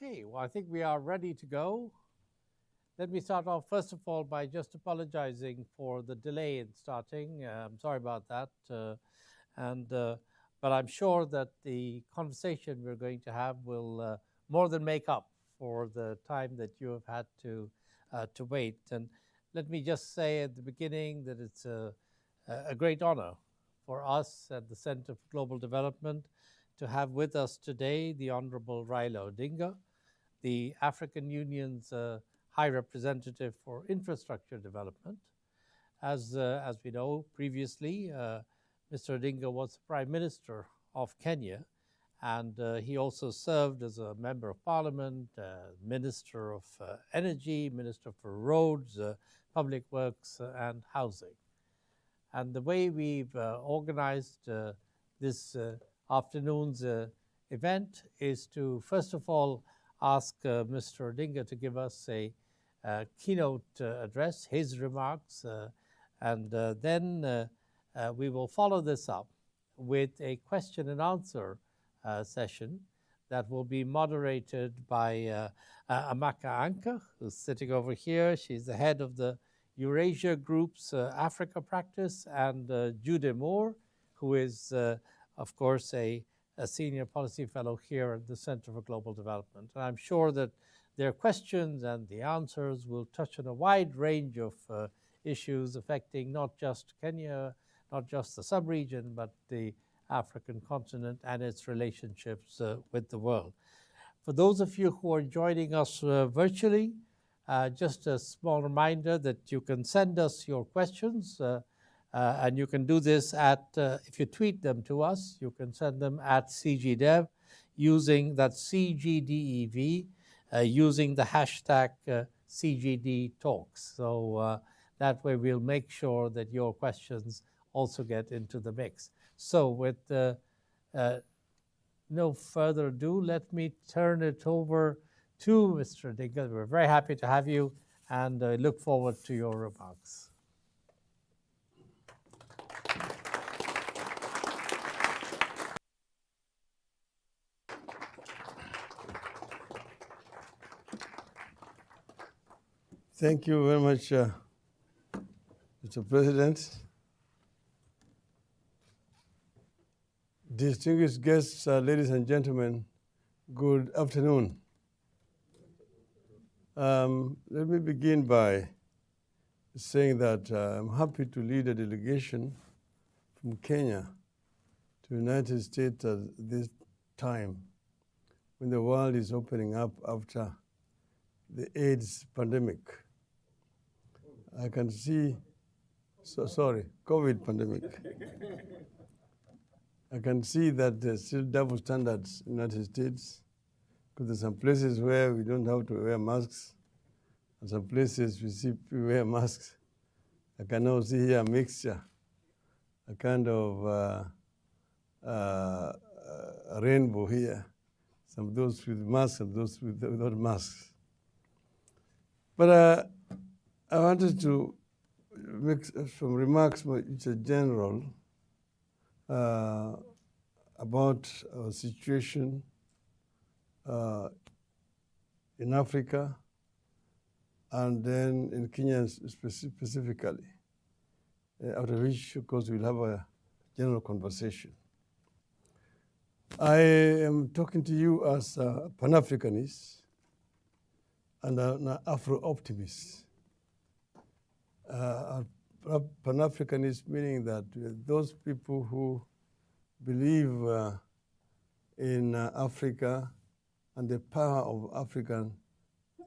Okay, well, I think we are ready to go. Let me start off, first of all, by just apologizing for the delay in starting. I'm sorry about that. And But I'm sure that the conversation we're going to have will more than make up for the time that you have had to wait. And let me just say at the beginning that it's a great honor for us at the Center for Global Development to have with us today the Honourable Raila Odinga, the African Union's High Representative for Infrastructure Development. As we know, previously, Mr. Odinga was the Prime Minister of Kenya, and he also served as a Member of Parliament, Minister of Energy, Minister for Roads, Public Works, and Housing. And the way we've organized this afternoon's event is to, first of all, ask Mr. Odinga to give us a keynote address, his remarks, and then we will follow this up with a question and answer session that will be moderated by Amaka Anka, who's sitting over here. She's the head of the Eurasia Group's Africa practice, and Gyude Moore, who is, of course, a Senior Policy Fellow here at the Center for Global Development. And I'm sure that their questions and the answers will touch on a wide range of issues affecting not just Kenya, not just the sub-region, but the African continent and its relationships with the world. For those of you who are joining us virtually, just a small reminder that you can send us your questions, and you can do this at, if you tweet them to us, you can send them at CGDev using that CGDEV, using the hashtag CGDTalks. So that way we'll make sure that your questions also get into the mix. So with no further ado, let me turn it over to Mr. Odinga. We're very happy to have you, and I look forward to your remarks. Thank you very much, Mr. President. Distinguished guests, ladies and gentlemen, good afternoon. Let me begin by saying that I'm happy to lead a delegation from Kenya to the United States at this time when the world is opening up after the AIDS pandemic. I can see, COVID pandemic. I can see that there's still double standards in the United States, because there's some places where we don't have to wear masks, and some places we see people wear masks. I can now see here a mixture, a kind of a rainbow here, some of those with masks and those without masks. But I wanted to make some remarks, which are general, about our situation in Africa, and then in Kenya specifically, after which, of course, we'll have a general conversation. I am talking to you as a Pan-Africanist and an Afro-optimist. Pan-Africanist meaning that those people who believe in Africa and the power of African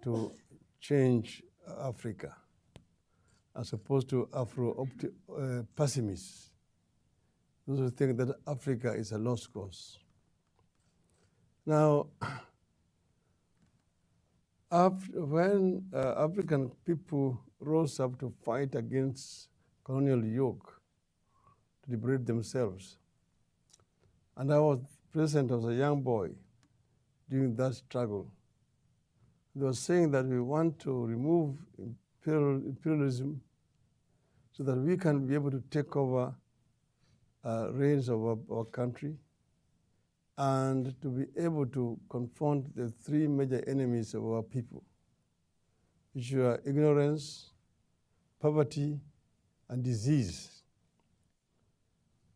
to change Africa, as opposed to Afro-pessimists, those who think that Africa is a lost cause. Now, when African people rose up to fight against colonial yoke, to liberate themselves, and I was present as a young boy during that struggle, they were saying that we want to remove imperialism so that we can be able to take over reins of our country and to be able to confront the three major enemies of our people, which are ignorance, poverty, and disease.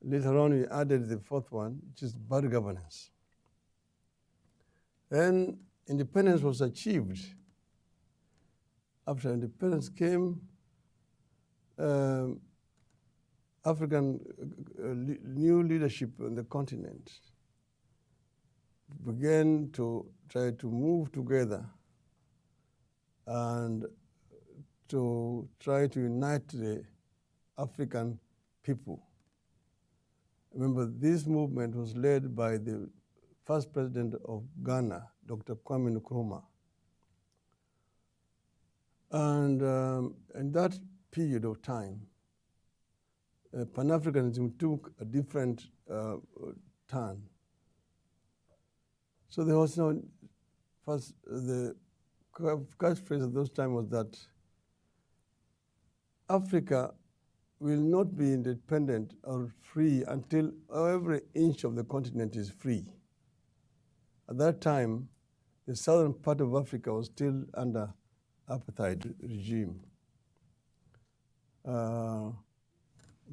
Later on, we added the fourth one, which is bad governance. Then independence was achieved. After independence came African new leadership on the continent began to try to move together and to try to unite the African people. Remember, this movement was led by the first president of Ghana, Dr. Kwame Nkrumah. And in that period of time, Pan-Africanism took a different turn. So there was no, first, the catchphrase at those times was that Africa will not be independent or free until every inch of the continent is free. At that time, the southern part of Africa was still under apartheid regime.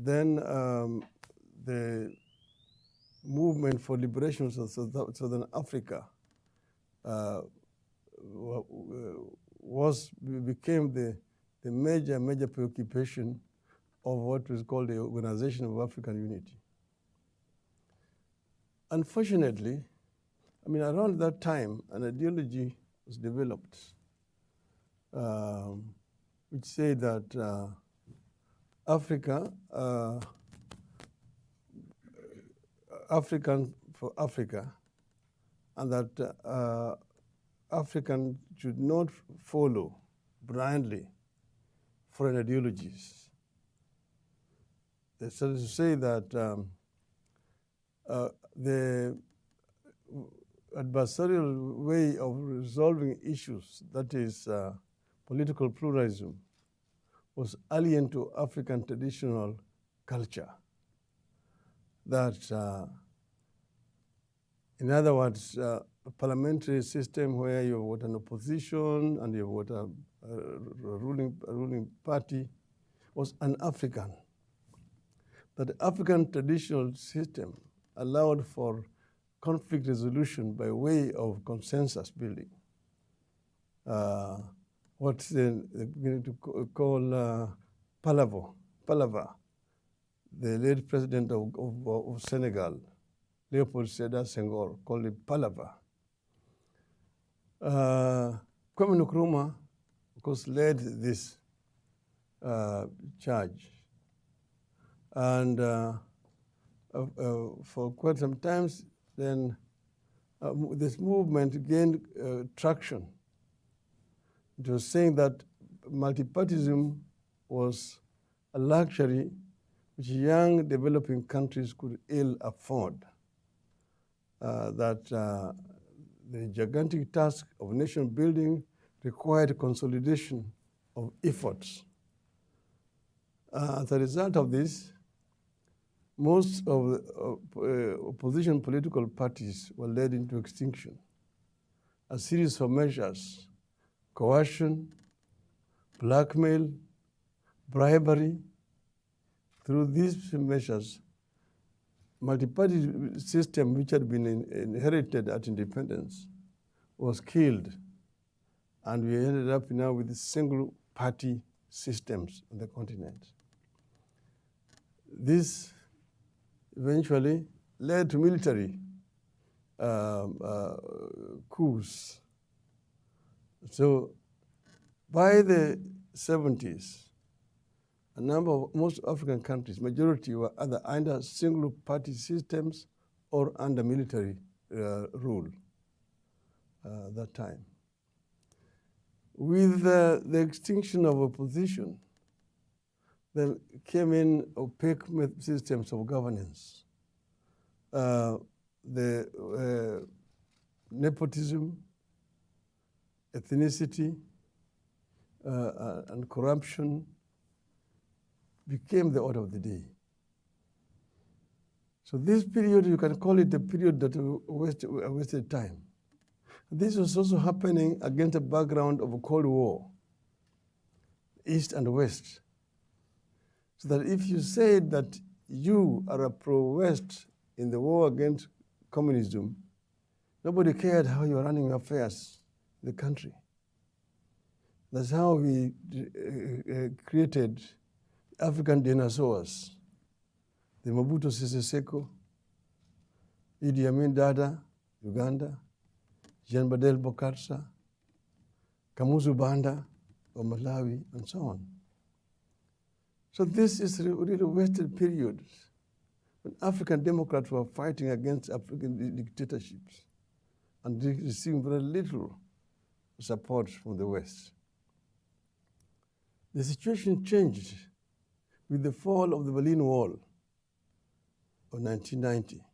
Then the movement for liberation of Southern Africa became the major preoccupation of what was called the Organization of African Unity. Unfortunately, I mean, around that time, an ideology was developed which said that Africa, African for Africa, and that African should not follow blindly foreign ideologies. They started to say that the adversarial way of resolving issues, that is political pluralism, was alien to African traditional culture. That, in other words, a parliamentary system where you have got an opposition and you have got a ruling party was un-African. That the African traditional system allowed for conflict resolution by way of consensus building. What's they're going to call Palaver, the late president of Senegal, Leopold Sédar Senghor, called it Palaver. Kwame Nkrumah, of course, led this charge. And for quite some time, then this movement gained traction. It was saying that multipartyism was a luxury which young developing countries could ill afford. That the gigantic task of nation building required consolidation of efforts. As a result of this, most of the opposition political parties were led into extinction. A series of measures, coercion, blackmail, bribery. Through these measures, multi-party system which had been inherited at independence was killed, and we ended up now with single party systems on the continent. This eventually led to military coups. So by the 70s, a number of most African countries, majority were either under single party systems or under military rule that time. With the extinction of opposition, then came in opaque systems of governance. The nepotism, ethnicity, and corruption became the order of the day. So this period, you can call it a period that wasted time. This was also happening against a background of a Cold War, East and West. So that if you said that you are a pro-West in the war against communism, nobody cared how you are running your affairs in the country. That's how we created African dinosaurs. The Mobutu Sese Seko, Idi Amin Dada, Uganda, Jean Badel Bokassa, Kamuzu Banda of Malawi, and so on. So this is really a wasted period when African democrats were fighting against African dictatorships and receiving very little support from the West. The situation changed with the fall of the Berlin Wall of 1990.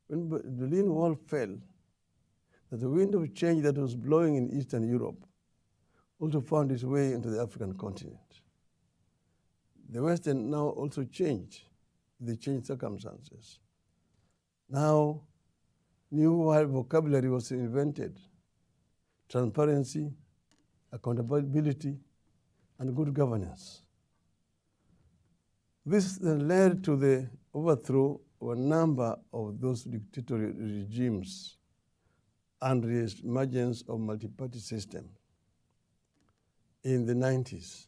When the Berlin Wall fell, that the wind of change that was blowing in Eastern Europe also found its way into the African continent. The Western now also changed, the changed circumstances. Now, new vocabulary was invented: transparency, accountability, and good governance. This then led to the overthrow of a number of those dictatorial regimes and the emergence of multi-party system in the 90s.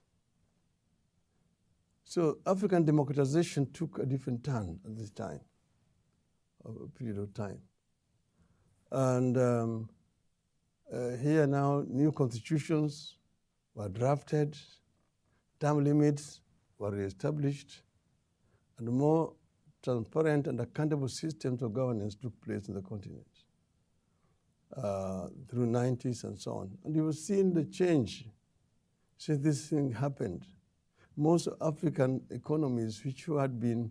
So African democratization took a different turn at this time, a period of time. And here now, new constitutions were drafted, term limits were reestablished, and more transparent and accountable systems of governance took place in the continent through 90s and so on. And you have seen the change since this thing happened. Most African economies, which had been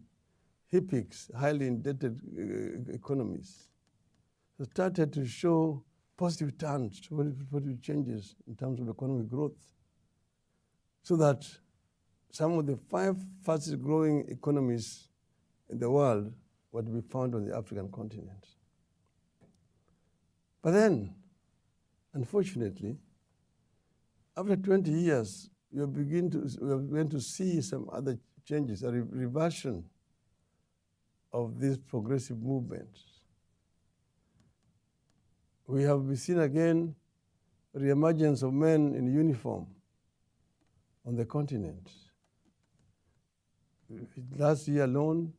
HIPICs, highly indebted economies, started to show positive turns, positive changes in terms of economic growth, so that some of the 5 fastest growing economies in the world were to be found on the African continent. But then, unfortunately, after 20 years, we are going to see some other changes, a reversion of this progressive movement. We have seen again reemergence of men in uniform on the continent. Last year alone,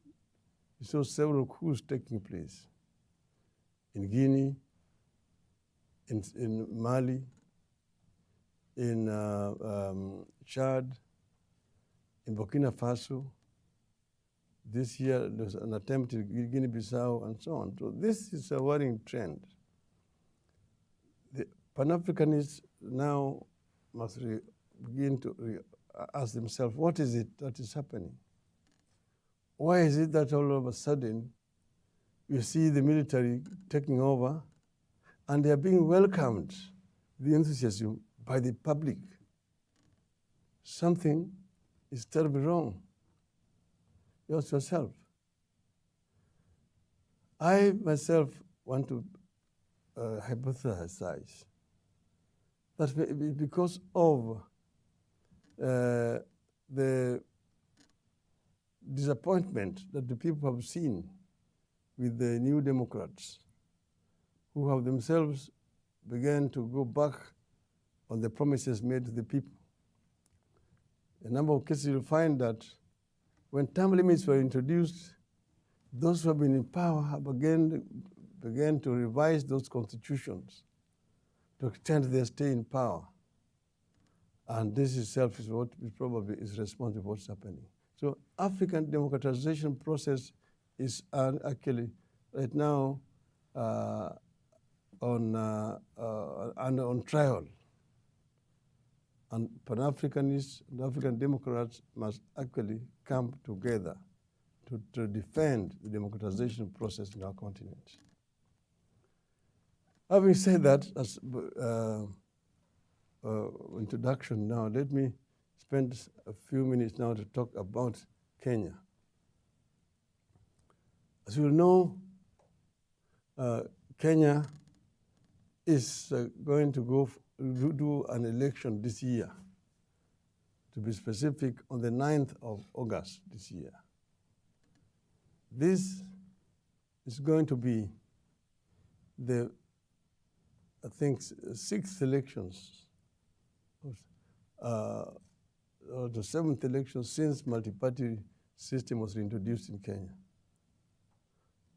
we saw several coups taking place in Guinea, in Mali, in Chad, in Burkina Faso. This year, there's an attempt in Guinea-Bissau, and so on. So this is a worrying trend. The Pan-Africanists now must begin to ask themselves, what is it that is happening? Why is it that all of a sudden you see the military taking over and they are being welcomed, the enthusiasm, by the public? Something is terribly wrong. You ask yourself. I myself want to hypothesize that because of the disappointment that the people have seen with the New Democrats, who have themselves begun to go back on the promises made to the people. In a number of cases, you'll find that when term limits were introduced, those who have been in power have began to revise those constitutions to extend their stay in power. And this itself is what probably is responsible for what's happening. So African democratization process is actually right now on trial. And Pan-Africanists and African Democrats must actually come together to defend the democratization process in our continent. Having said that, as introduction now, let me spend a few minutes now to talk about Kenya. As you know, Kenya is going to do an election this year, to be specific, on the 9th of August this year. This is going to be the, I think, 6th elections, or the 7th election since multi-party system was introduced in Kenya.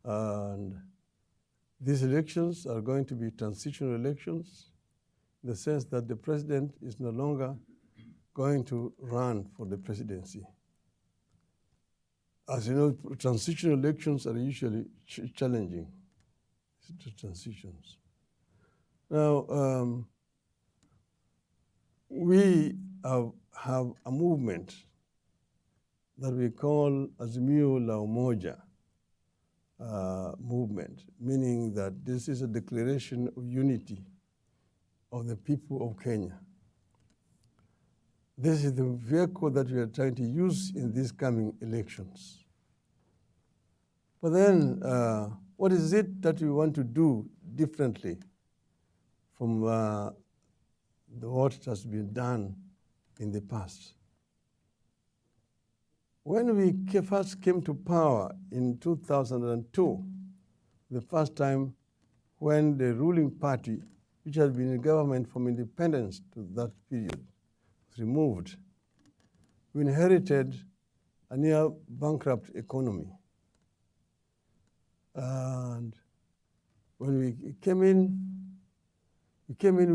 And these elections are going to be transitional elections in the sense that the president is no longer going to run for the presidency. As you know, transitional elections are usually challenging transitions. Now, we have a movement that we call Azimio la Umoja movement, meaning that this is a declaration of unity of the people of Kenya. This is the vehicle that we are trying to use in these coming elections. But then, what is it that we want to do differently from what has been done in the past? When we first came to power in 2002, the first time when the ruling party, which had been in government from independence to that period, was removed, we inherited a near bankrupt economy. And when we came in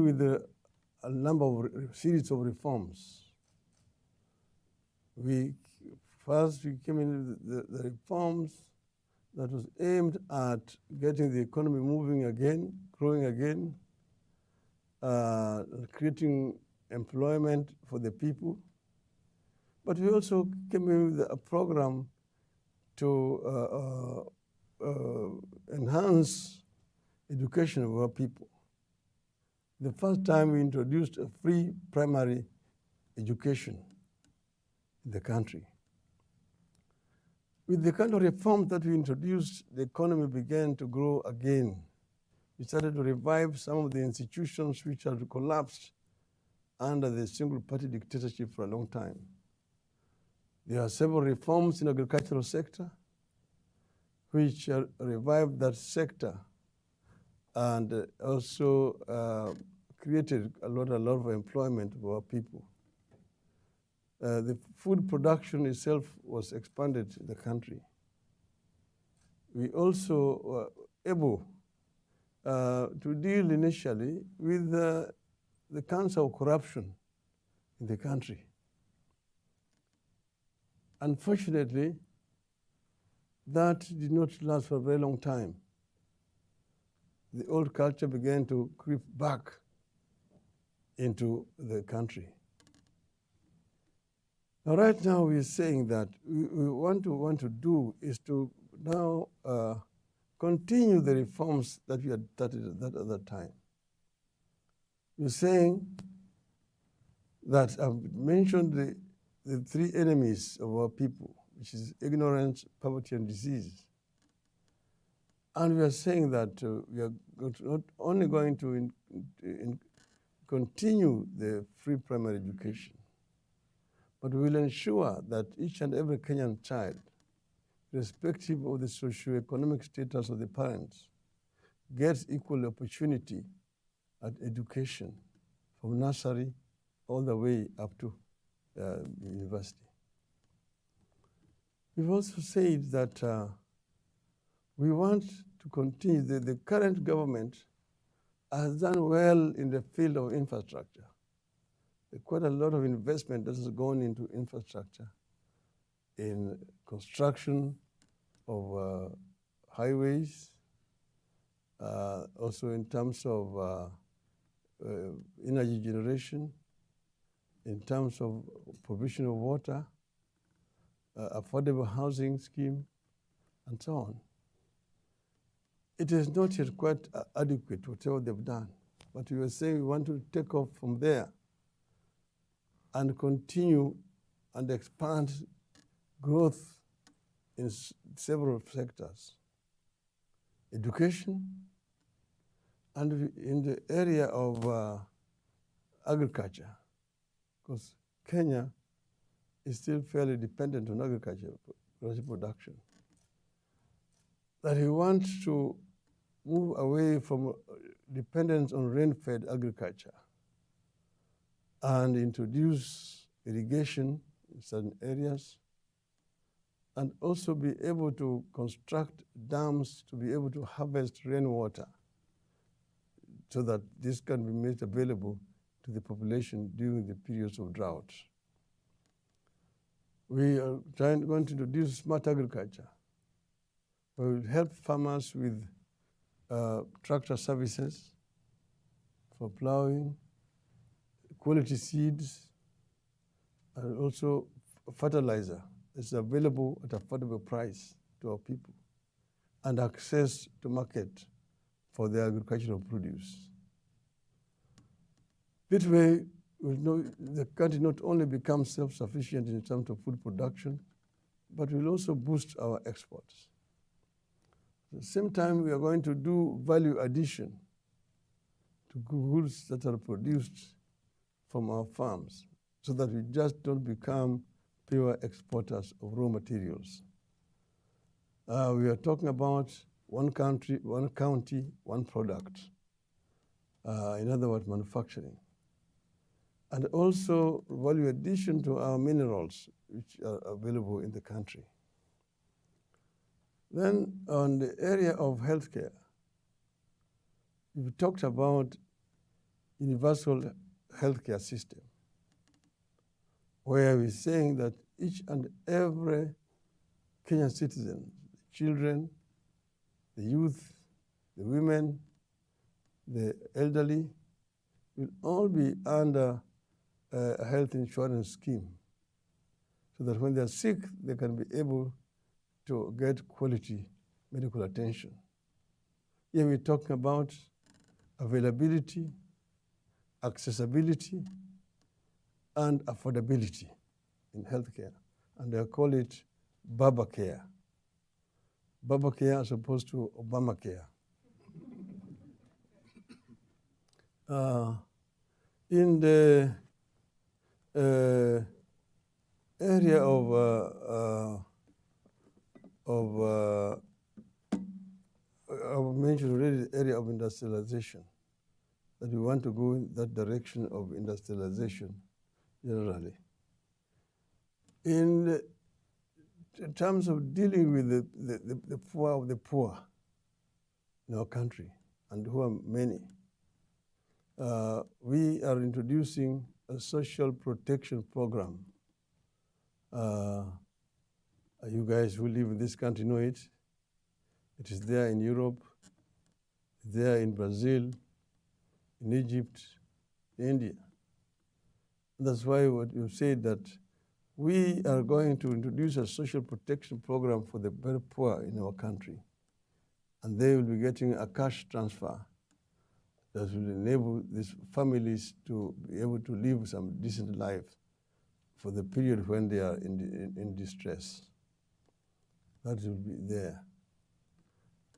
with a number of series of reforms. First, we came in with the reforms that was aimed at getting the economy moving again, growing again, creating employment for the people. But we also came in with a program to enhance education of our people. The first time we introduced a free primary education in the country. With the kind of reforms that we introduced, the economy began to grow again. We started to revive some of the institutions which had collapsed under the single-party dictatorship for a long time. There are several reforms in the agricultural sector which revived that sector and also created a lot of employment for our people. The food production itself was expanded in the country. We also were able to deal initially with the cancer of corruption in the country. Unfortunately, that did not last for a very long time. The old culture began to creep back into the country. Now, right now, we're saying that we want to do is to now continue the reforms that we had started at that time. We're saying that I've mentioned the three enemies of our people, which is ignorance, poverty, and disease. And we are saying that we are not only going to continue the free primary education, but we will ensure that each and every Kenyan child, irrespective of the socioeconomic status of the parents, gets equal opportunity at education from nursery all the way up to university. We've also said that we want to continue. The current government has done well in the field of infrastructure. Quite a lot of investment that has gone into infrastructure in construction of highways, also in terms of energy generation, in terms of provision of water, affordable housing scheme, and so on. It is not yet quite adequate, whatever they've done, but we were saying we want to take off from there and continue and expand growth in several sectors. education, and in the area of agriculture, because Kenya is still fairly dependent on agriculture production, that he wants to move away from dependence on rain-fed agriculture and introduce irrigation in certain areas, and also be able to construct dams to be able to harvest rainwater so that this can be made available to the population during the periods of drought. We are going to introduce smart agriculture. We will help farmers with tractor services for plowing, quality seeds, and also fertilizer that's available at affordable price to our people, and access to market for the agricultural produce. This way, the country not only becomes self-sufficient in terms of food production, but will also boost our exports. At the same time, we are going to do value addition to goods that are produced from our farms, so that we just don't become pure exporters of raw materials. We are talking about one country, one county, one product. In other words, manufacturing. And also value addition to our minerals, which are available in the country. Then on the area of healthcare, we've talked about universal healthcare system, where we're saying that each and every Kenyan citizen, the children, the youth, the women, the elderly, will all be under a health insurance scheme, so that when they're sick, they can be able to get quality medical attention. Here we're talking about availability, accessibility, and affordability in healthcare. And I call it Baba Care. Baba Care as opposed to Obamacare. In the area I mentioned already the area of industrialization, that we want to go in that direction of industrialization generally. In terms of dealing with the poor of the poor in our country, and who are many, we are introducing a social protection program. You guys who live in this country know it. It is there in Europe, there in Brazil, in Egypt, in India. That's why what you said that we are going to introduce a social protection program for the very poor in our country. And they will be getting a cash transfer that will enable these families to be able to live some decent life for the period when they are in distress. That will be there.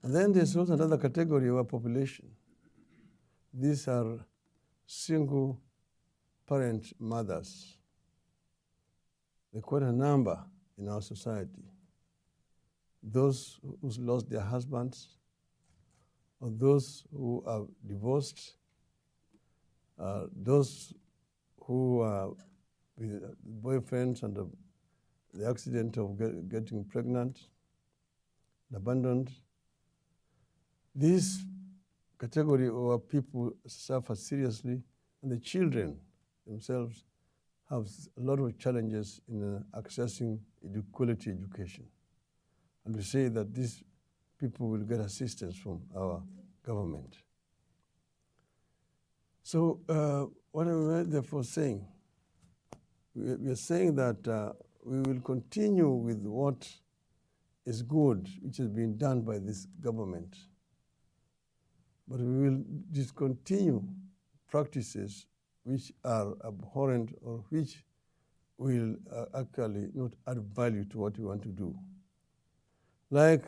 And then there's also another category of our population. These are single parent mothers. They're quite a number in our society. Those who lost their husbands, or those who are divorced, those who are with boyfriends and the accident of getting pregnant, abandoned. This category of people suffer seriously, and the children themselves have a lot of challenges in accessing quality education. And we say that these people will get assistance from our government. So what are we therefore saying? We are saying that we will continue with what is good, which has been done by this government. But we will discontinue practices which are abhorrent or which will actually not add value to what we want to do. Like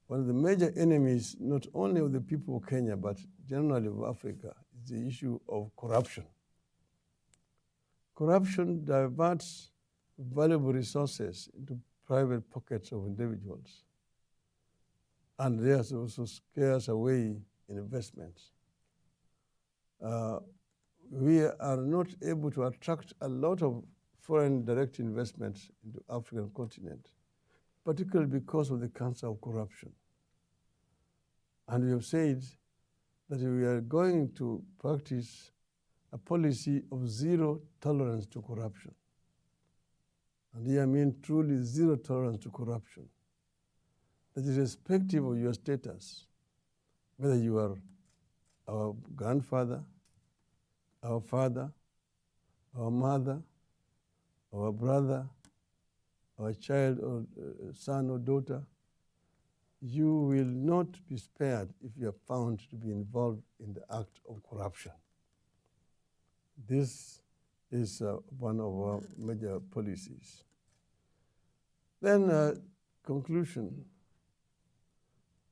one of the major enemies, not only of the people of Kenya, but generally of Africa, is the issue of corruption. Corruption diverts valuable resources into private pockets of individuals, and there's also scares away investments. We are not able to attract a lot of foreign direct investments into the African continent, particularly because of the cancer of corruption. And we have said that we are going to practice a policy of zero tolerance to corruption. And here I mean truly zero tolerance to corruption. That is irrespective of your status, whether you are our grandfather, our father, our mother, our brother, our child or son or daughter, you will not be spared if you are found to be involved in the act of corruption. This is one of our major policies. Then, conclusion.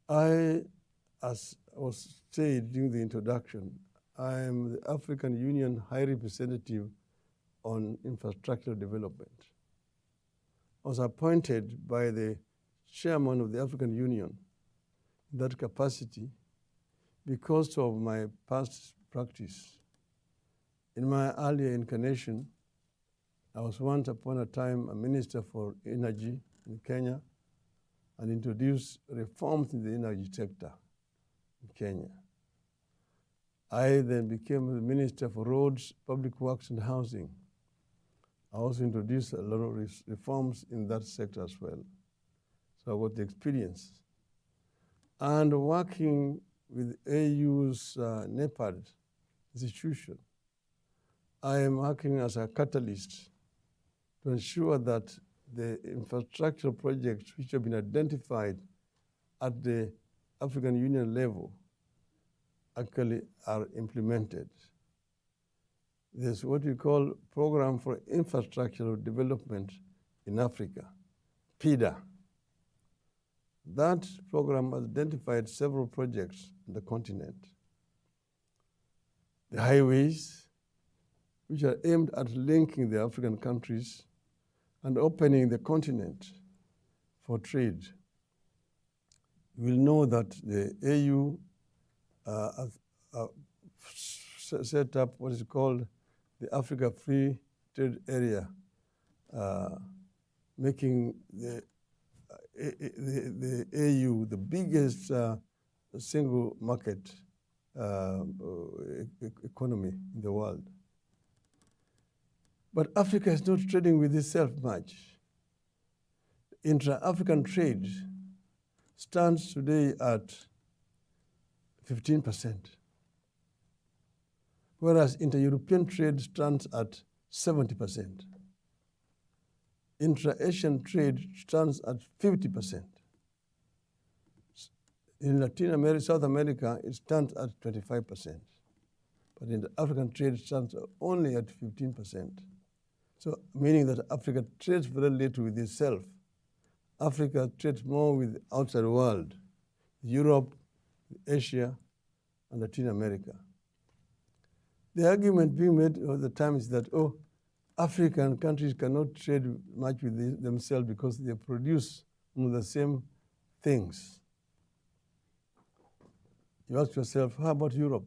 As was said during the introduction, I am the African Union High Representative on Infrastructural Development. I was appointed by the chairman of the African Union in that capacity because of my past practice. In my earlier incarnation, I was once upon a time a minister for energy in Kenya and introduced reforms in the energy sector in Kenya. I then became the Minister for Roads, Public Works and Housing. I also introduced a lot of reforms in that sector as well. So I got the experience. And working with AU's NEPAD institution, I am working as a catalyst to ensure that the infrastructural projects which have been identified at the African Union level actually are implemented. There's what we call Program for Infrastructural Development in Africa, PIDA. That program has identified several projects on the continent. The highways, which are aimed at linking the African countries and opening the continent for trade. You will know that the AU set up what is called the Africa Free Trade Area, making the AU the biggest single market economy in the world. But Africa is not trading with itself much. Intra-African trade stands today at 15%, whereas inter-European trade stands at 70%. Intra-Asian trade stands at 50%. In Latin America, South America, it stands at 25%. But in the African trade, it stands only at 15%. So meaning that Africa trades very little with itself. Africa trades more with the outside world, Europe, Asia, and Latin America. The argument being made all the time is that, African countries cannot trade much with themselves because they produce the same things. You ask yourself, how about Europe?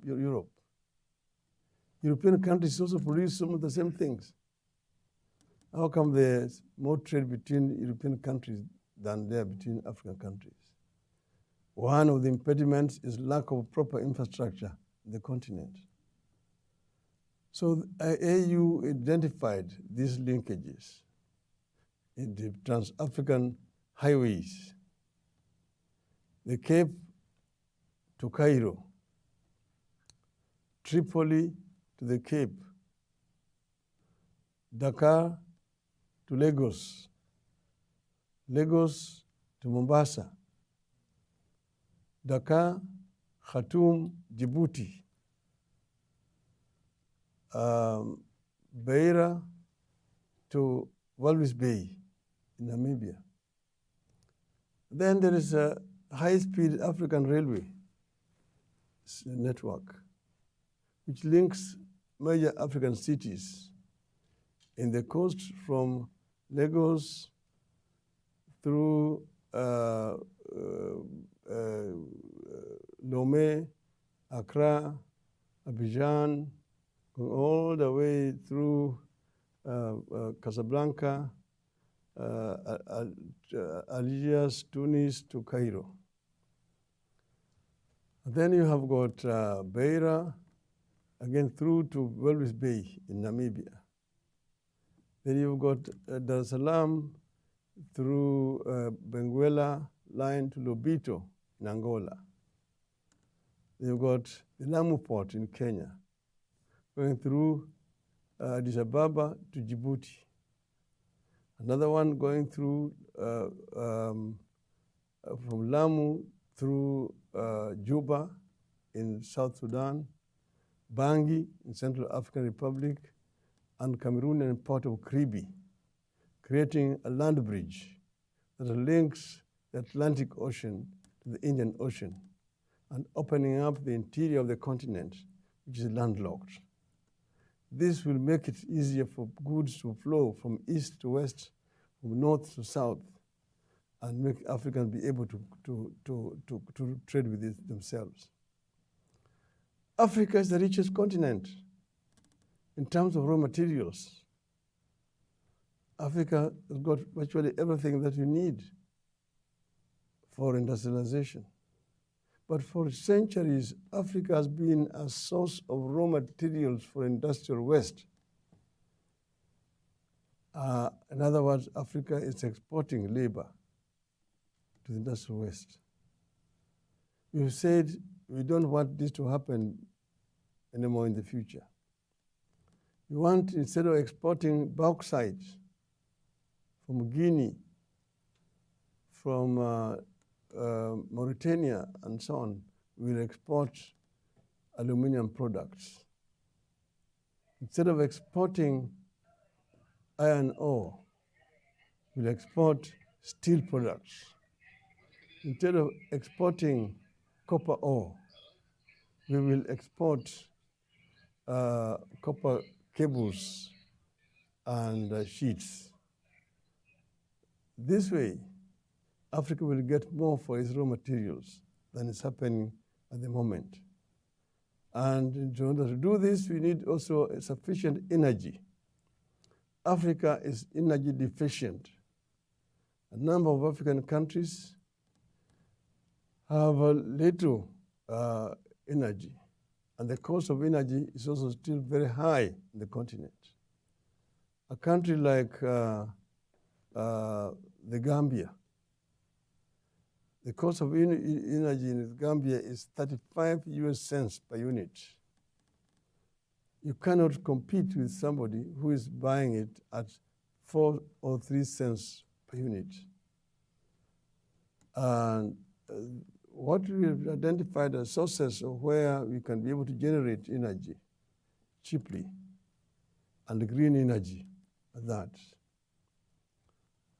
European countries also produce some of the same things. How come there's more trade between European countries than there between African countries? One of the impediments is lack of proper infrastructure in the continent. So the AU identified these linkages in the trans-African highways, the Cape to Cairo, Tripoli to the Cape, Dakar to Lagos, Lagos to Mombasa, Dakar, Khartoum, Djibouti, Beira to Walvis Bay in Namibia. Then there is high-speed African railway network, which links major African cities in the coast from Lagos through Lomé, Accra, Abidjan, all the way through Casablanca, Algiers, Tunis to Cairo. Then you have got Beira, again through to Walvis Bay in Namibia. Then you've got Dar es Salaam through Benguela line to Lobito in Angola. Then you've got the Lamu port in Kenya, going through Addis Ababa to Djibouti. Another one going through from Lamu through Juba in South Sudan, Bangui in Central African Republic, and Cameroonian port of Kribi, creating a land bridge that links the Atlantic Ocean to the Indian Ocean and opening up the interior of the continent, which is landlocked. This will make it easier for goods to flow from east to west, from north to south, and make Africans be able to trade with it themselves. Africa is the richest continent in terms of raw materials. Africa has got virtually everything that you need for industrialization. But for centuries, Africa has been a source of raw materials for industrial waste. In other words, Africa is exporting labor to the industrial west. We said we don't want this to happen anymore in the future. We want, instead of exporting bauxite from Guinea, from Mauritania, and so on, we'll export aluminum products. Instead of exporting iron ore, we'll export steel products. Instead of exporting copper ore, we will export copper cables and sheets. This way, Africa will get more for its raw materials than is happening at the moment. And in order to do this, we need also sufficient energy. Africa is energy deficient. A number of African countries have little energy, and the cost of energy is also still very high in the continent. A country like the Gambia, the cost of energy in Gambia is 35 US cents per unit. You cannot compete with somebody who is buying it at 4 or 3 cents per unit. And what we have identified as sources of where we can be able to generate energy cheaply, and green energy at that.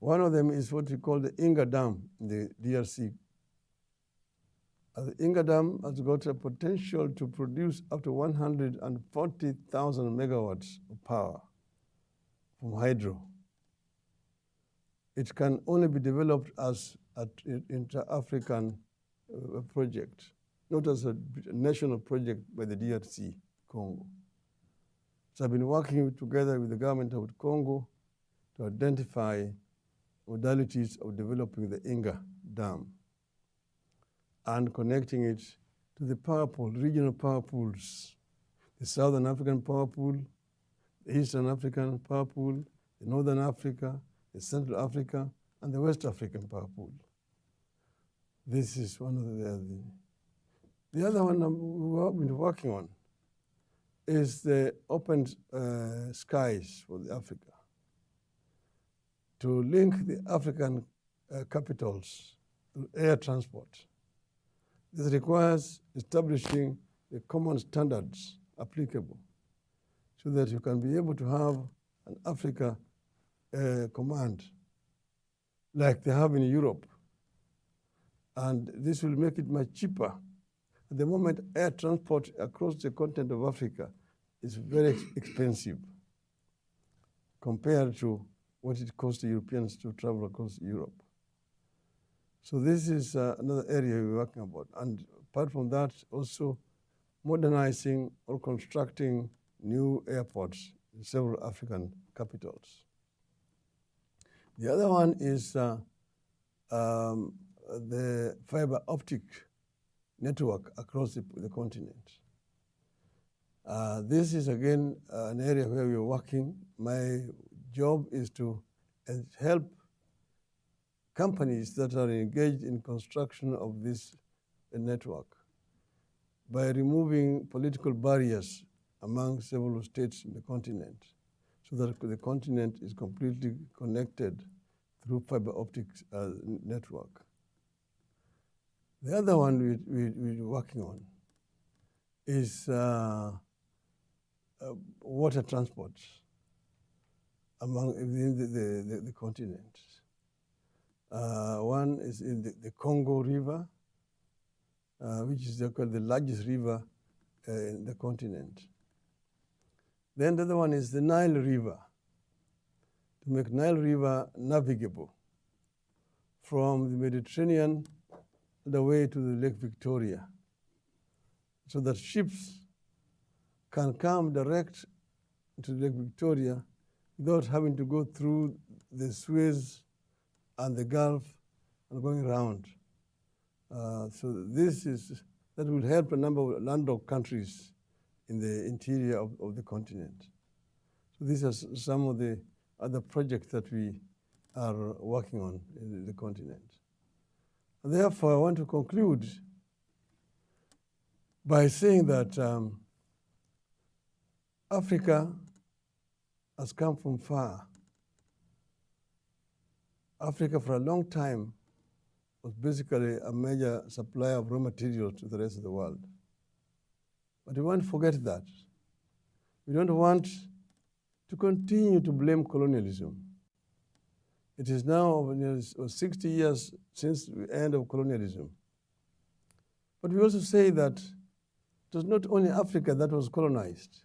One of them is what we call the Inga Dam in the DRC. The Inga Dam has got a potential to produce up to 140,000 megawatts of power from hydro. It can only be developed as an inter-African project, not as a national project by the DRC, Congo. So I've been working together with the government of Congo to identify modalities of developing the Inga Dam and connecting it to the power pool, regional power pools, the Southern African power pool, the Eastern African power pool, the Northern Africa, the Central Africa, and the West African power pool. This is one of the other one we've been working on is the open skies for Africa, to link the African capitals to air transport. This requires establishing the common standards applicable so that you can be able to have an Africa command like they have in Europe, And this will make it much cheaper. At the moment, air transport across the continent of Africa is very expensive compared to what it costs the Europeans to travel across Europe. So this is another area we're working about. And apart from that, also modernizing or constructing new airports in several African capitals. The other one is the fiber optic network across the continent. This is, again, an area where we're working. My job is to help companies that are engaged in construction of this network by removing political barriers among several states in the continent so that the continent is completely connected through fiber optic network. The other one we're working on is water transport within the continent. One is in the Congo River, which is called the largest river in the continent. Then the other one is the Nile River, to make Nile River navigable from the Mediterranean the way to the Lake Victoria, so that ships can come direct to Lake Victoria without having to go through the Suez and the Gulf and going around. So that will help a number of landlocked countries in the interior of the continent. So these are some of the other projects that we are working on in the continent. And therefore, I want to conclude by saying that Africa has come from far. Africa, for a long time, was basically a major supplier of raw materials to the rest of the world. But we won't forget that. We don't want to continue to blame colonialism. It is now 60 years since the end of colonialism. But we also say that it was not only Africa that was colonized.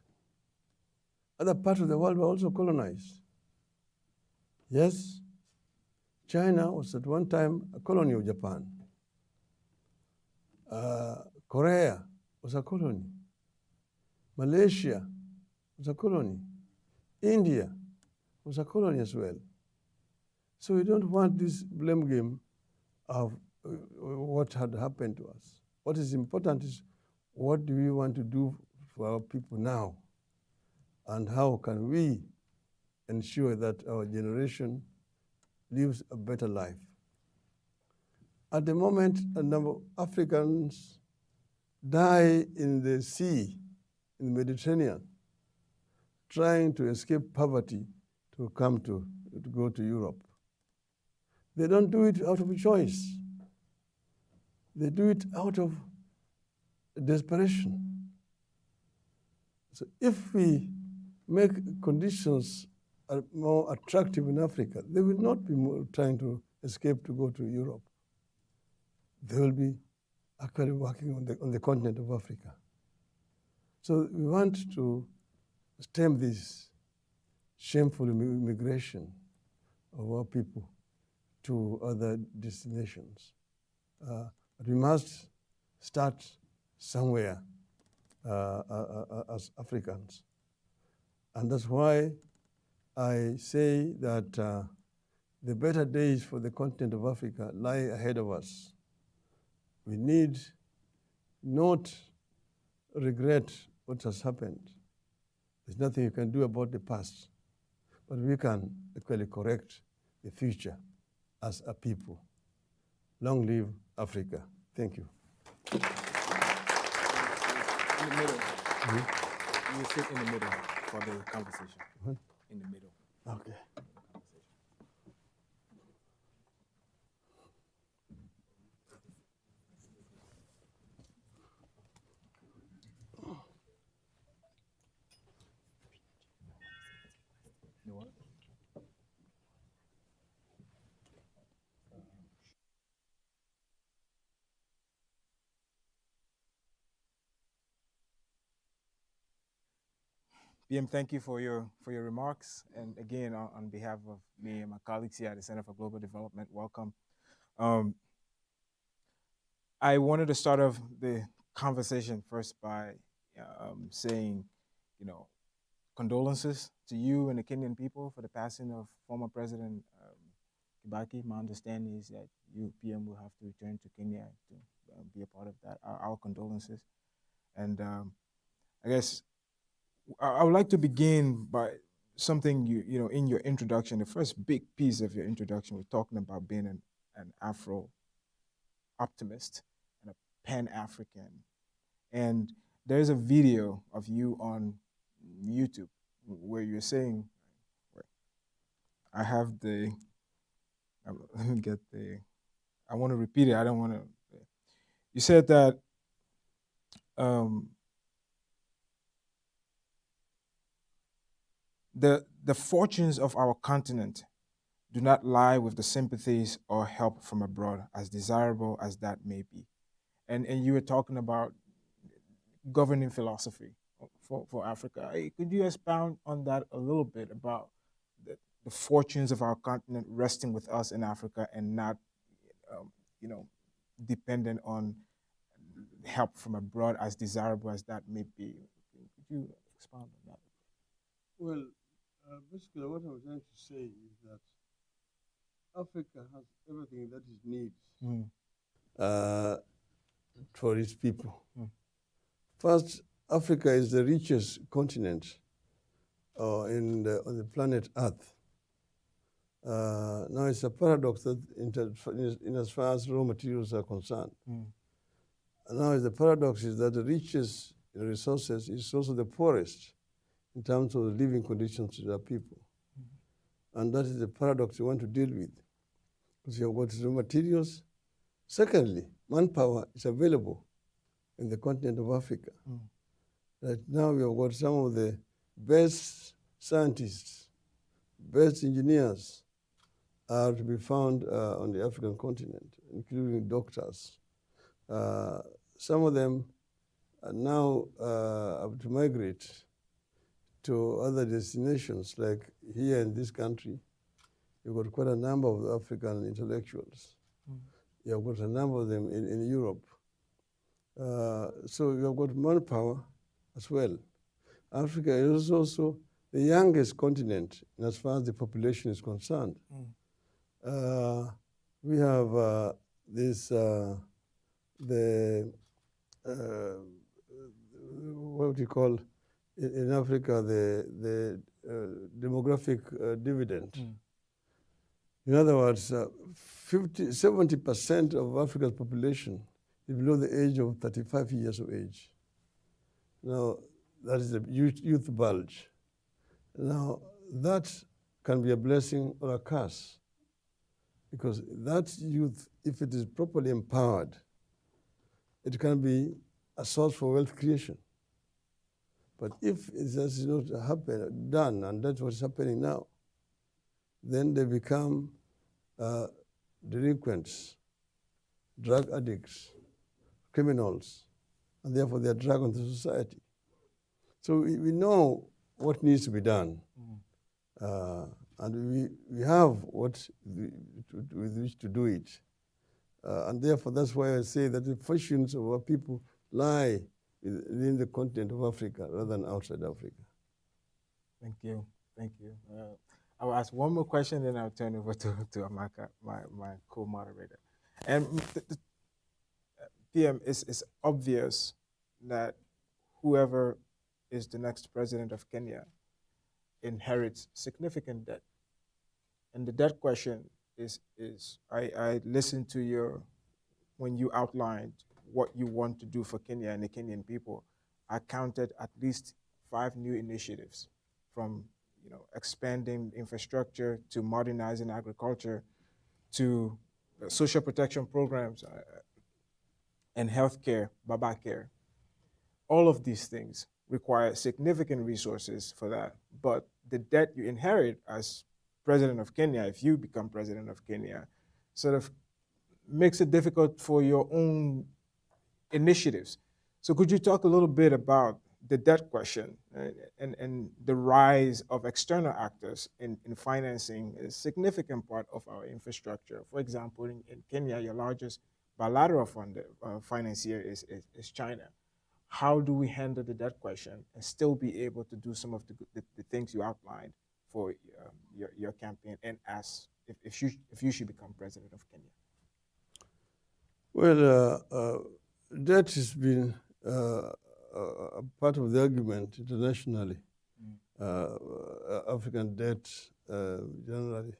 Other parts of the world were also colonized. Yes, China was at one time a colony of Japan. Korea was a colony. Malaysia was a colony. India was a colony as well. So we don't want this blame game of what had happened to us. What is important is what do we want to do for our people now? And how can we ensure that our generation lives a better life? At the moment, a number of Africans die in the sea, in the Mediterranean, trying to escape poverty to go to Europe. They don't do it out of choice. They do it out of desperation. So if we make conditions more attractive in Africa, they will not be trying to escape to go to Europe. They will be actually working on the continent of Africa. So we want to stem this shameful immigration of our people to other destinations. But we must start somewhere as Africans. And that's why I say that the better days for the continent of Africa lie ahead of us. We need not regret what has happened. There's nothing you can do about the past, but we can actually correct the future as a people. Long live Africa. Thank you. In the middle. Mm-hmm. You sit in the middle for the conversation. What? In the middle. Okay. You want? PM, thank you for your remarks. And again, on behalf of me and my colleagues here at the Center for Global Development, welcome. Um, I wanted to start off the conversation first by saying, you know, condolences to you and the Kenyan people for the passing of former President Kibaki. My understanding is that you, PM, will have to return to Kenya to be a part of that. Our condolences. And I guess I would like to begin by something you know in your introduction. The first big piece of your introduction was talking about being an Afro optimist and a Pan-African. And there's a video of you on YouTube where you're saying, wait, I have the, let me get the, I want to repeat it. I don't want to. You said that um, the fortunes of our continent do not lie with the sympathies or help from abroad, as desirable as that may be. And you were talking about governing philosophy for Africa. Could you expound on that a little bit about the fortunes of our continent resting with us in Africa and not, you know, dependent on help from abroad, as desirable as that may be? Could you expound on that? Well, basically, what I'm trying to say is that Africa has everything that it needs for its people. First, Africa is the richest continent on the planet Earth. Now, it's a paradox that in as far as raw materials are concerned. Now, the paradox is that the richest in resources is also the poorest in terms of the living conditions of their people. And that is the paradox we want to deal with. Because you have got raw materials. Secondly, manpower is available in the continent of Africa. Right now, we have got some of the best scientists, best engineers are to be found on the African continent, including doctors. Some of them are now have to migrate to other destinations, like here in this country. You've got quite a number of African intellectuals. You've got a number of them in Europe. So you've got manpower as well. Africa is also the youngest continent as far as the population is concerned. We have what do you call in Africa, the demographic dividend. In other words, 70% of Africa's population is below the age of 35 years of age. Now, that is the youth bulge. Now, that can be a blessing or a curse, because that youth, if it is properly empowered, it can be a source for wealth creation. But if it does not happen, done, and that's what's happening now, then they become delinquents, drug addicts, criminals, and therefore they are dragged into society. So we know what needs to be done, and we have what with which to do it. And therefore, that's why I say that the fortunes of our people lie within the continent of Africa rather than outside Africa. Thank you. Thank you. I'll ask one more question, then I'll turn over to Amaka, my co-moderator. And PM, it's obvious that whoever is the next president of Kenya inherits significant debt. And the debt question is I listened to when you outlined what you want to do for Kenya and the Kenyan people. I counted at least 5 new initiatives, from expanding infrastructure to modernizing agriculture to social protection programs and healthcare, Baba Care. All of these things require significant resources for that. But the debt you inherit as president of Kenya, if you become president of Kenya, sort of makes it difficult for your own initiatives. So could you talk a little bit about the debt question and the rise of external actors in financing a significant part of our infrastructure. For example, in Kenya, your largest bilateral financier is China. How do we handle the debt question and still be able to do some of the things you outlined for your campaign and as if you should become president of Kenya? Well, debt has been a part of the argument internationally, African debt generally.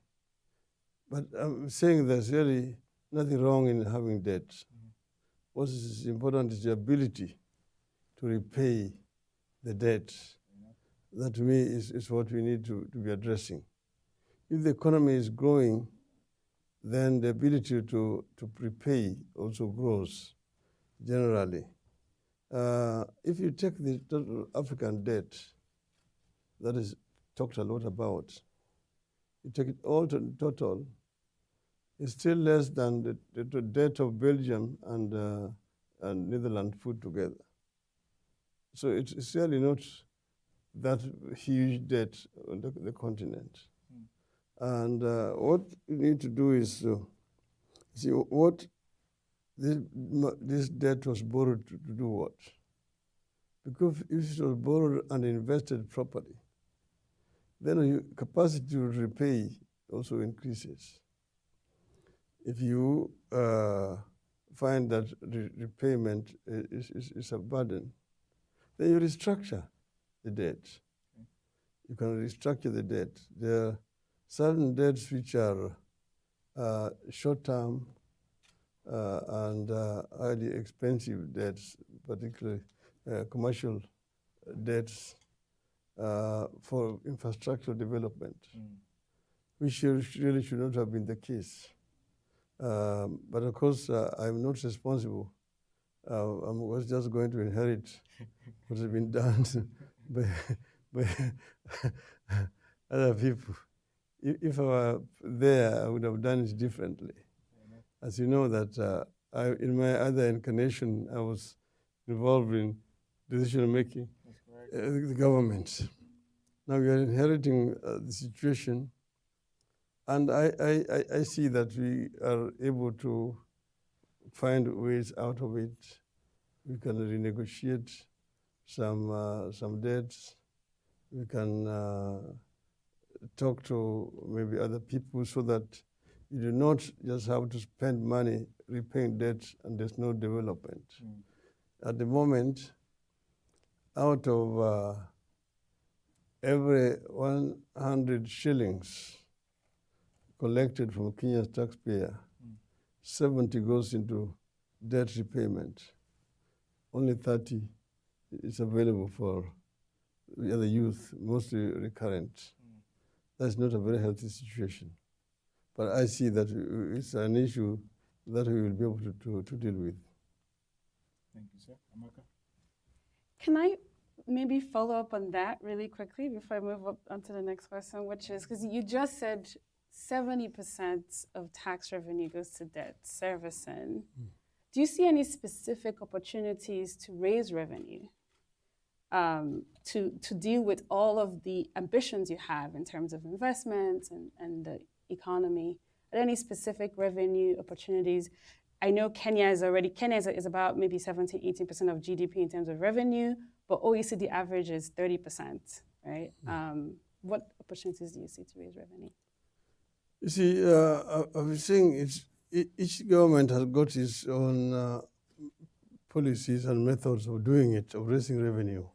But I'm saying there's really nothing wrong in having debt. What is important is the ability to repay the debt. That to me is what we need to be addressing. If the economy is growing, then the ability to prepay also grows generally. If you take the total African debt that is talked a lot about, you take it all to total, it's still less than the debt of Belgium and Netherlands put together. So it's really not that huge debt on the continent. And what you need to do is see what this debt was borrowed to do what? Because if it was borrowed and invested properly, then your capacity to repay also increases. If you find that repayment is a burden, then you restructure the debt. You can restructure the debt. There are certain debts which are short-term and highly expensive debts, particularly commercial debts for infrastructure development, which really should not have been the case. But of course, I'm not responsible. I was just going to inherit what has been done by other people. If I were there, I would have done it differently. As you know that in my other incarnation, I was involved in decision-making, the government. Now we are inheriting the situation, and I see that we are able to find ways out of it. We can renegotiate some debts. We can talk to maybe other people so that you do not just have to spend money repaying debts and there's no development. At the moment, out of every 100 shillings collected from Kenya's taxpayer, 70 goes into debt repayment. Only 30 is available for the other youth, mostly recurrent. That's not a very healthy situation. But I see that it's an issue that we will be able to deal with. Thank you, sir. Amaka? Can I maybe follow up on that really quickly before I move up onto the next question, which is, because you just said 70% of tax revenue goes to debt servicing. Do you see any specific opportunities to raise revenue to deal with all of the ambitions you have in terms of investments and the economy? Are there any specific revenue opportunities? I know Kenya is about maybe 17, 18% of GDP in terms of revenue, but OECD average is 30%, right? What opportunities do you see to raise revenue? You see, I was saying each government has got its own policies and methods of doing it, of raising revenue.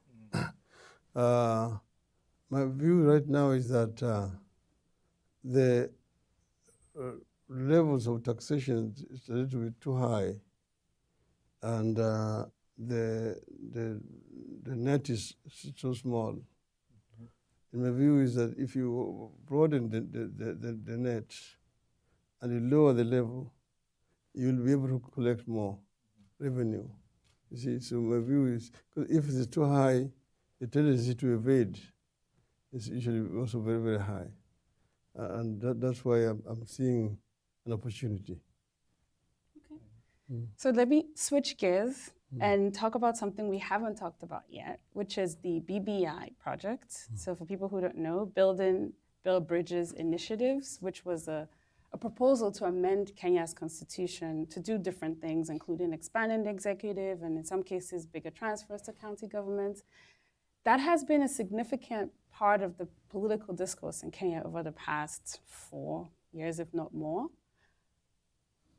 My view right now is that the levels of taxation is a little bit too high, and the net is so small. And my view is that if you broaden the net and you lower the level, you'll be able to collect more revenue. You see, so my view is, because if it's too high, the tendency to evade is usually also very, very high. And that's why I'm seeing an opportunity. Okay. So let me switch gears and talk about something we haven't talked about yet, which is the BBI project. So for people who don't know, Build Bridges Initiatives, which was a proposal to amend Kenya's constitution to do different things, including expanding the executive and in some cases bigger transfers to county governments. That has been a significant part of the political discourse in Kenya over the past 4 years, if not more.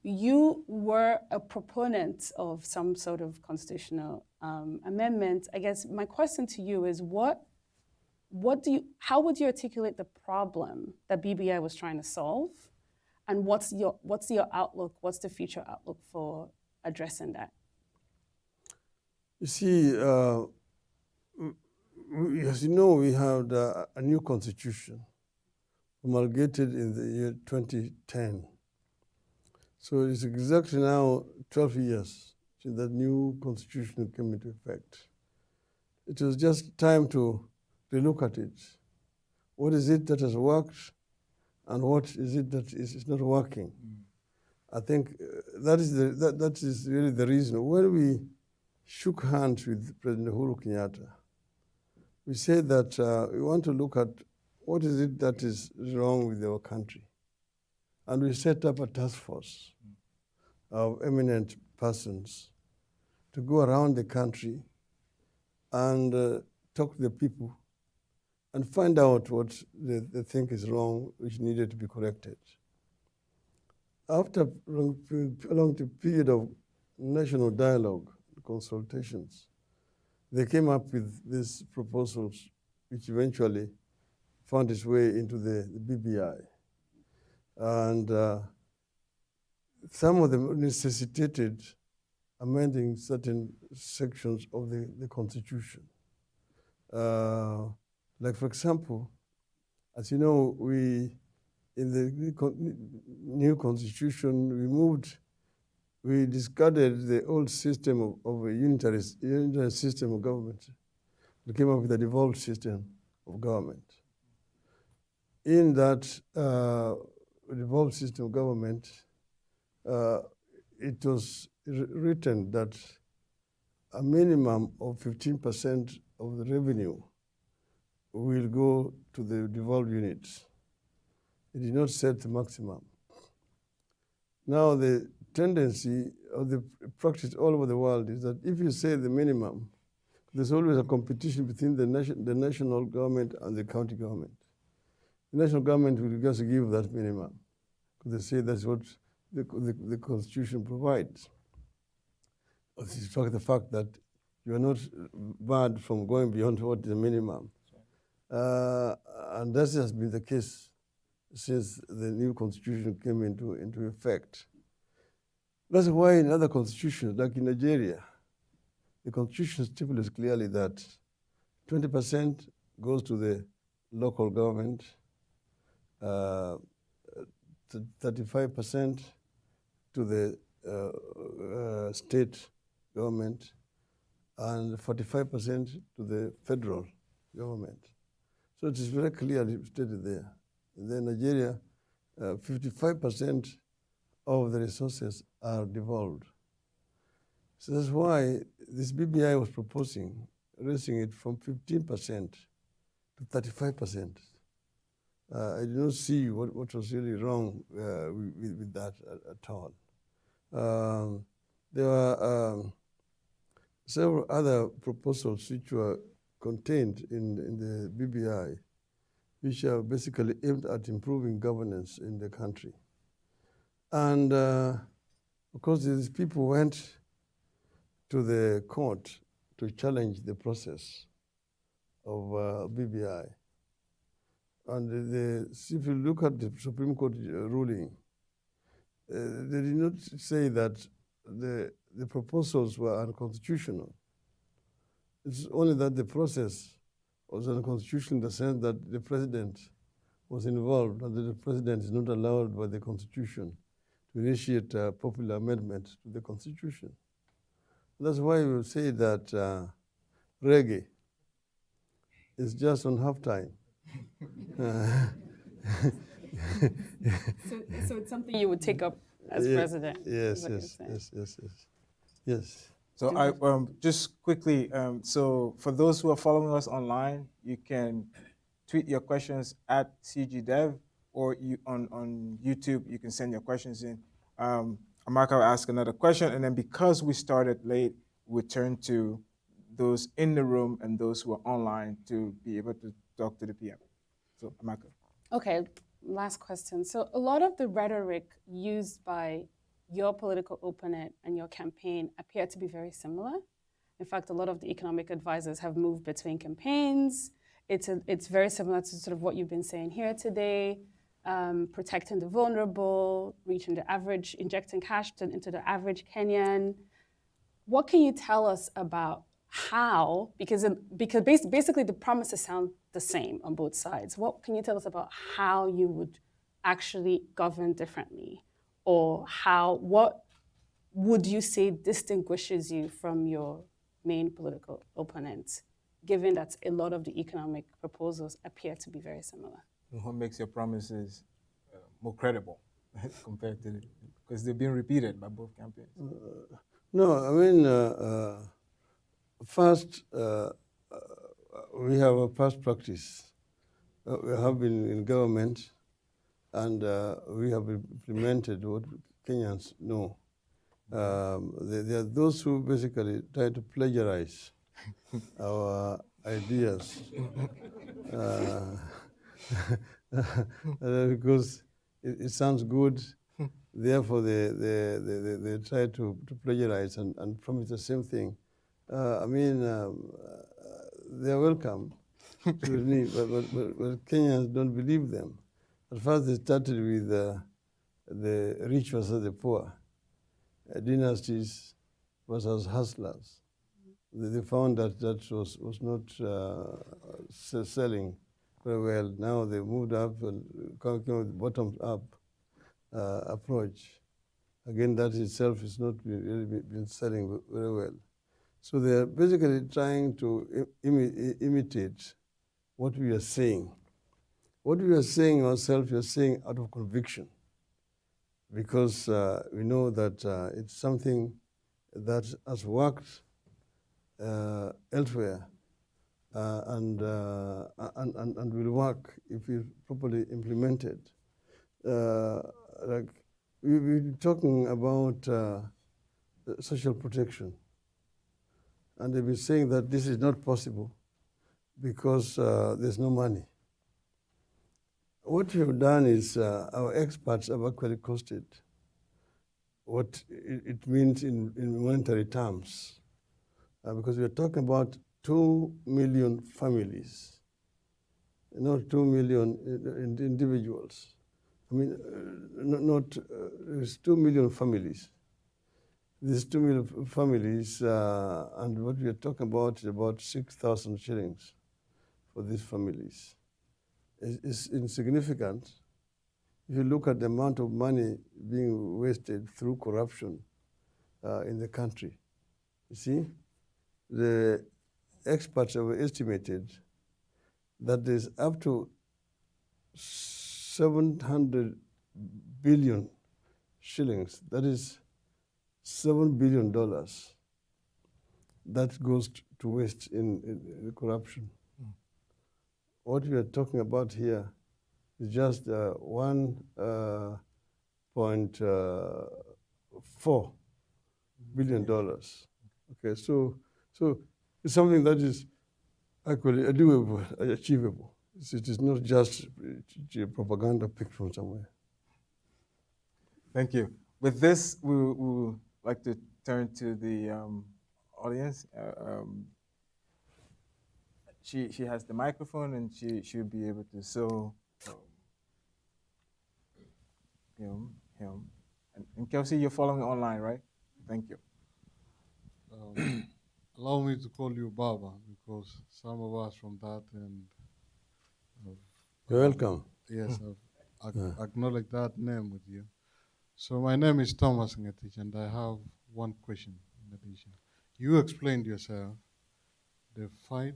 You were a proponent of some sort of constitutional amendment. I guess my question to you is how would you articulate the problem that BBI was trying to solve? And what's your outlook? What's the future outlook for addressing that? You see, as you know, we have a new constitution promulgated in the year 2010. So it's exactly now 12 years since that new constitution came into effect. It was just time to relook at it. What is it that has worked, and what is it that is not working? I think that is really the reason. When we shook hands with President Uhuru Kenyatta, we said that we want to look at what is it that is wrong with our country. And we set up a task force of eminent persons to go around the country and talk to the people and find out what they think is wrong, which needed to be corrected. After a long period of national dialogue, consultations, they came up with these proposals, which eventually found its way into the BBI. And some of them necessitated amending certain sections of the Constitution. Like, for example, as you know, in the new Constitution, we discarded the old system of a unitary system of government. We came up with a devolved system of government. In that devolved system of government, it was written that a minimum of 15% of the revenue will go to the devolved units. It did not set the maximum. Now the tendency of the practice all over the world is that if you say the minimum, there's always a competition between the national government and the county government. The national government will just give that minimum because they say that's what the Constitution provides. Despite the fact that you are not barred from going beyond what the minimum. And that has been the case since the new Constitution came into effect. That's why in other constitutions, like in Nigeria, the Constitution stipulates clearly that 20% goes to the local government, 35% to the state government, and 45% to the federal government. So it is very clearly stated there. In Nigeria, 55% of the resources are devolved. So that's why this BBI was proposing raising it from 15% to 35%. I do not see what was really wrong with that at all. There were several other proposals which were contained in the BBI, which are basically aimed at improving governance in the country. And of course, these people went to the court to challenge the process of BBI. And if you look at the Supreme Court ruling, they did not say that the proposals were unconstitutional. It's only that the process was unconstitutional in the sense that the president was involved and that the president is not allowed by the Constitution to initiate a popular amendment to the Constitution. That's why we say that reggae is just on halftime. So it's something you would take up as president? Yes. So I just quickly, so for those who are following us online, you can tweet your questions at CGDev, or you on YouTube, you can send your questions in. Amaka will ask another question, and then because we started late, we turn to those in the room and those who are online to be able to talk to the PM. So Amaka. Okay, last question. So a lot of the rhetoric used by your political opponent and your campaign appear to be very similar. In fact, a lot of the economic advisors have moved between campaigns. It's very similar to sort of what you've been saying here today, protecting the vulnerable, reaching the average, injecting cash into the average Kenyan. What can you tell us about how, because basically the promises sound the same on both sides. What can you tell us about how you would actually govern differently? Or what would you say distinguishes you from your main political opponents, given that a lot of the economic proposals appear to be very similar? And what makes your promises more credible compared to because they've been repeated by both campaigns? No, I mean, first, we have a past practice. We have been in government, and we have implemented what Kenyans know. There are those who basically try to plagiarize our ideas because it sounds good. Therefore, they try to plagiarize and promise the same thing. I mean, they're welcome to me, but Kenyans don't believe them. At first, they started with the rich versus the poor, dynasties versus hustlers. They found that was not selling very well. Now they moved up and came with bottom-up approach. Again, that itself is not really been selling very well. So they are basically trying to imitate what we are saying. What we are saying ourselves, we are saying out of conviction, because we know that it's something that has worked elsewhere and will work if it's properly implemented. Like we've been talking about social protection, and they've been saying that this is not possible because there's no money. What we have done is our experts have actually costed what it means in monetary terms, because we are talking about 2 million families, not 2 million individuals. I mean, there's 2 million families. These 2 million families, and what we are talking about is about 6,000 shillings for these families. It's insignificant if you look at the amount of money being wasted through corruption in the country. You see, the experts have estimated that there's up to 700 billion shillings, that is $7 billion, that goes to waste in corruption. What we are talking about here is just $1.4 billion. Okay, so it's something that is actually doable, achievable. It is not just propaganda picked from somewhere. Thank you. With this, we would like to turn to the audience. She has the microphone, and she'll be able to. So, him, and Kelsey, you're following online, right? Thank you. Allow me to call you Baba, because some of us from that and You're welcome. yes, I've acknowledged that name with you. So my name is Thomas Ngetich, and I have one question in addition. You explained yourself the fight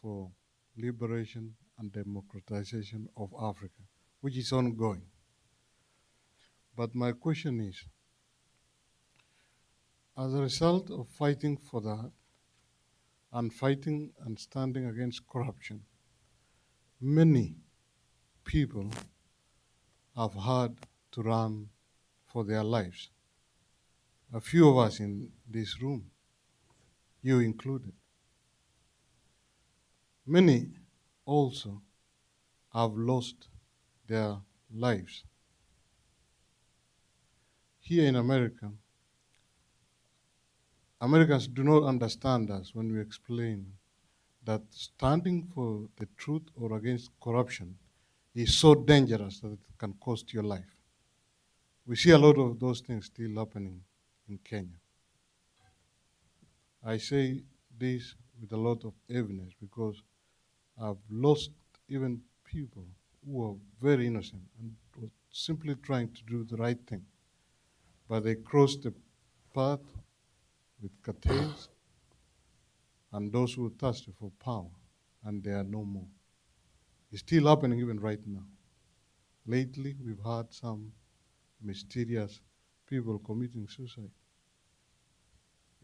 for liberation and democratization of Africa, which is ongoing. But my question is, As a result of fighting for that, and fighting and standing against corruption, many people have had to run for their lives. A few of us in this room, you included. Many also have lost their lives. Here in America, Americans do not understand us when we explain that standing for the truth or against corruption is so dangerous that it can cost your life. We see a lot of those things still happening in Kenya. I say this with a lot of evidence because I've lost even people who are very innocent and were simply trying to do the right thing. But they crossed the path with cartels and those who are thirsty for power, and they are no more. It's still happening even right now. Lately, we've had some mysterious people committing suicide.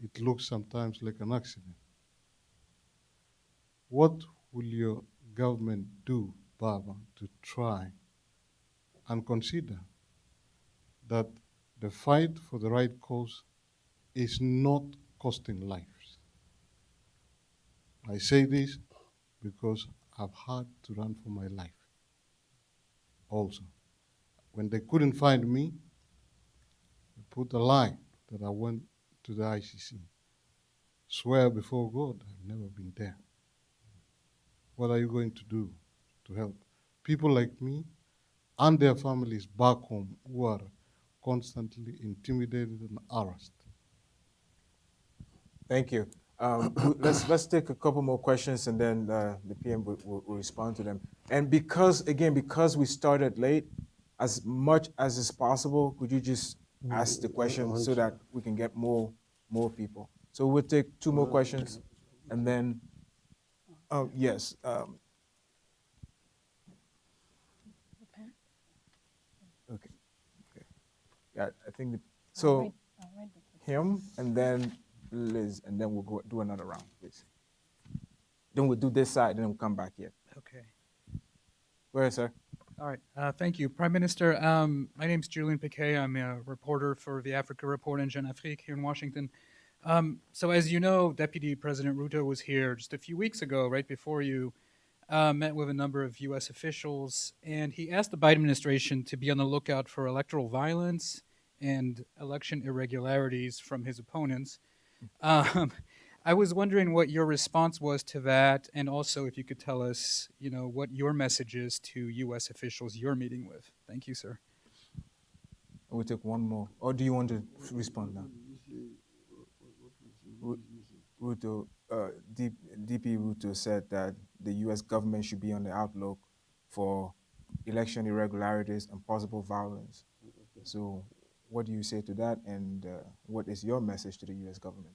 It looks sometimes like an accident. What will your government do, Baba, to try and consider that the fight for the right cause is not costing lives? I say this because I've had to run for my life also. When they couldn't find me, they put a line that I went to the ICC. Swear before God, I've never been there. What are you going to do to help people like me and their families back home who are constantly intimidated and harassed? Thank you. Let's take a couple more questions, and then the PM will respond to them. And because we started late, as much as is possible, could you just ask the question so that we can get more people? So we'll take two more questions, and then yes. Okay. Yeah, I think so. Him, and then Liz, and then we'll go do another round, please. Then we'll do this side, and then we'll come back here. Okay. Go ahead, sir. All right. Thank you, Prime Minister. My name's Julian Piquet. I'm a reporter for the Africa Report and Jeune Afrique here in Washington. So as you know, Deputy President Ruto was here just a few weeks ago, right before you met with a number of U.S. officials, and he asked the Biden administration to be on the lookout for electoral violence and election irregularities from his opponents. I was wondering what your response was to that, and also if you could tell us, what your message is to U.S. officials you're meeting with. Thank you, sir. We'll take one more. Or do you want to respond now? Ruto, DP Ruto said that the U.S. government should be on the outlook for election irregularities and possible violence. So what do you say to that, and what is your message to the U.S. government?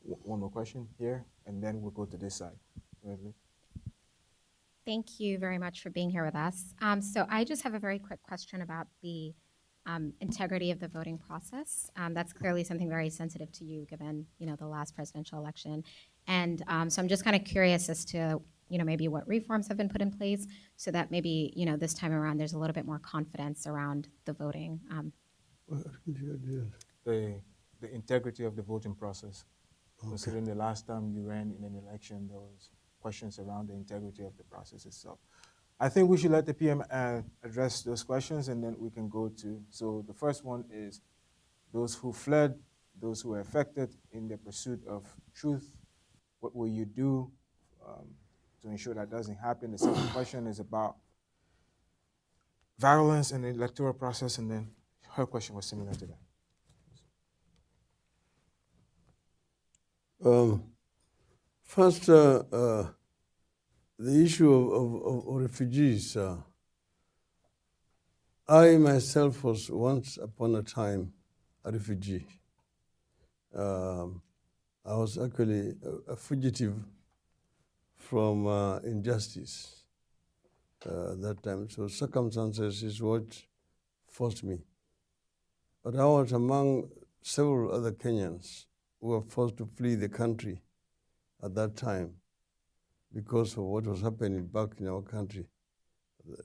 One more question here, and then we'll go to this side. Thank you very much for being here with us. So I just have a very quick question about the integrity of the voting process. That's clearly something very sensitive to you, given the last presidential election. And so I'm just kind of curious as to maybe what reforms have been put in place so that maybe this time around there's a little bit more confidence around the voting. The integrity of the voting process. Okay. Considering the last time you ran in an election, there was questions around the integrity of the process itself. I think we should let the PM address those questions, and then we can go to, so the first one is those who fled, those who were affected in the pursuit of truth. What will you do to ensure that doesn't happen? The second question is about violence in the electoral process, and then her question was similar to that. First, the issue of refugees. I myself was once upon a time a refugee. I was actually a fugitive from injustice at that time. So circumstances is what forced me. But I was among several other Kenyans who were forced to flee the country at that time because of what was happening back in our country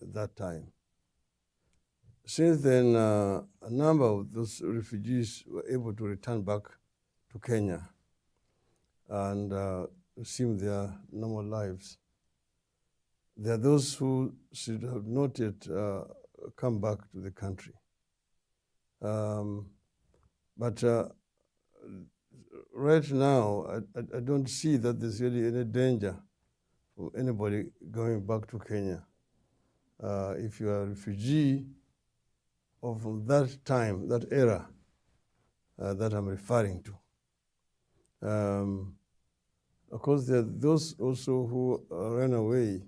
at that time. Since then, a number of those refugees were able to return back to Kenya and resume their normal lives. There are those who should have not yet come back to the country. But right now, I don't see that there's really any danger for anybody going back to Kenya. If you are a refugee of that time, that era that I'm referring to. Of course, there are those also who ran away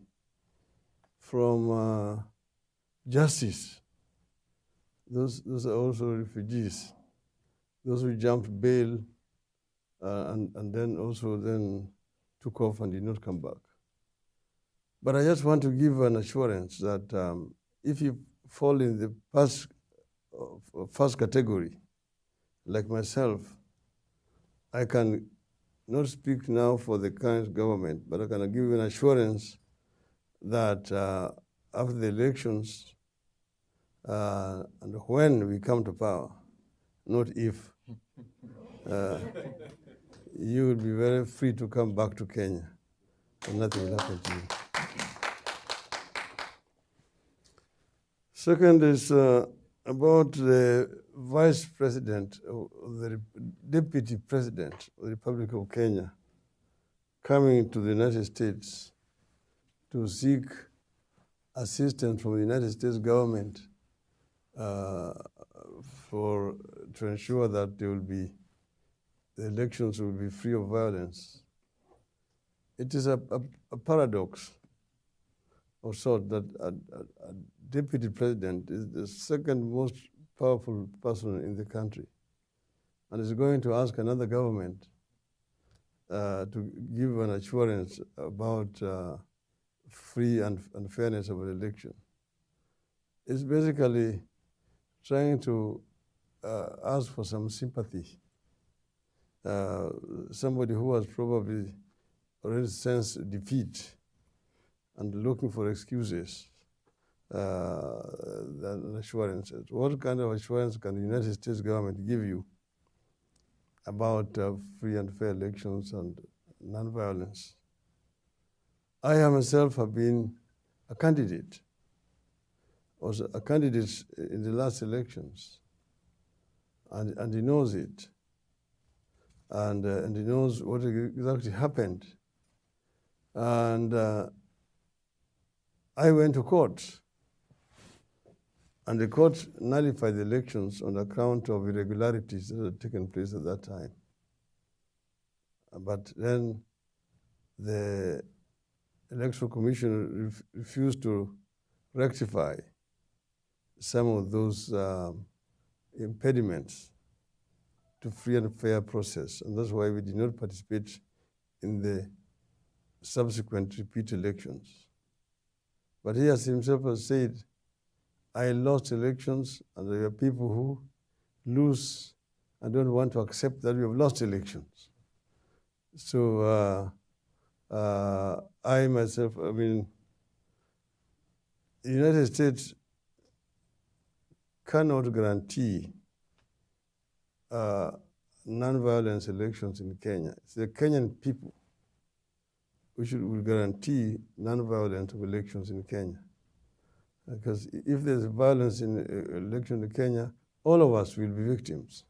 from justice. Those are also refugees. Those who jumped bail and then also then took off and did not come back. But I just want to give an assurance that if you fall in the first category, like myself, I can not speak now for the current government, but I can give you an assurance that after the elections and when we come to power, not if, you will be very free to come back to Kenya and nothing will happen to you. Second is about the Vice President, or the Deputy President of the Republic of Kenya coming to the United States to seek assistance from the United States government to ensure that the elections will be free of violence. It is a paradox of sort that a deputy president is the second most powerful person in the country and is going to ask another government to give an assurance about free and fairness of an election. It's basically trying to ask for some sympathy. Somebody who has probably already sensed defeat and looking for excuses than assurances. What kind of assurance can the United States government give you about free and fair elections and nonviolence? I myself have been a candidate, was a candidate in the last elections, and he knows it, and he knows what exactly happened. And I went to court, and the court nullified the elections on account of irregularities that had taken place at that time. But then the Electoral Commission refused to rectify some of those impediments to free and fair process, and that's why we did not participate in the subsequent repeat elections. But he himself has said, I lost elections, and there are people who lose and don't want to accept that we have lost elections. So I myself, I mean, the United States cannot guarantee non-violence elections in Kenya. It's the Kenyan people who will guarantee non-violence of elections in Kenya. Because if there's violence in election in Kenya, all of us will be victims,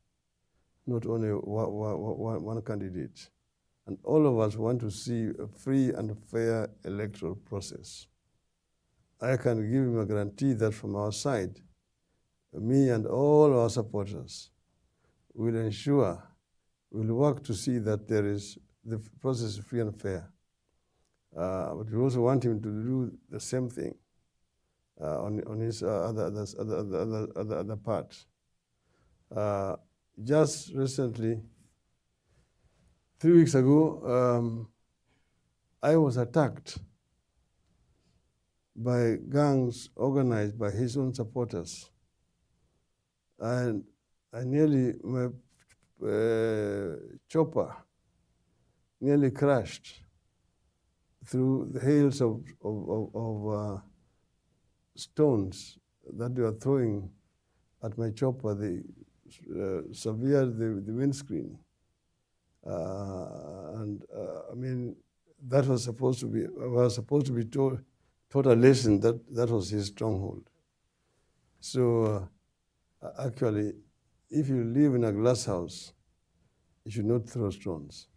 not only one candidate. And all of us want to see a free and fair electoral process. I can give him a guarantee that from our side, me and all our supporters will ensure, will work to see that the process is free and fair. But we also want him to do the same thing on his other part. Just recently, 3 weeks ago, I was attacked by gangs organized by his own supporters. And my chopper nearly crashed through the hails of stones that they were throwing at my chopper. They severed the windscreen. I mean, that was supposed to be taught a lesson that was his stronghold. So actually, if you live in a glass house, you should not throw stones.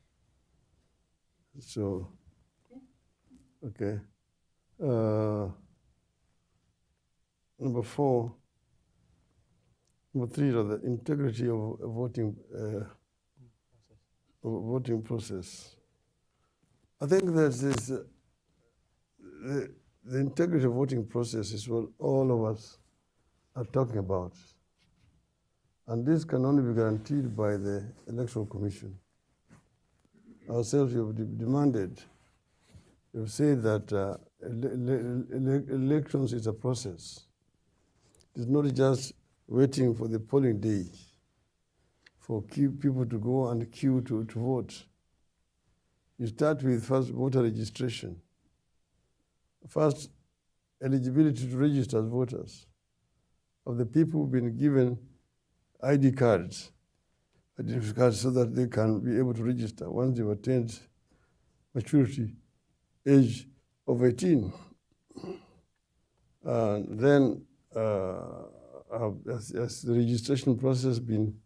So, okay. Number three, the integrity of voting process. I think that the integrity of voting process is what all of us are talking about. And this can only be guaranteed by the Electoral Commission. Ourselves, we have demanded, we have said that elections is a process. It's not just waiting for the polling day for people to go and queue to vote. You start with first voter registration. First, eligibility to register as voters. Of the people who've been given ID cards, identity cards, so that they can be able to register once they've attained maturity age of 18. And then, as the registration process been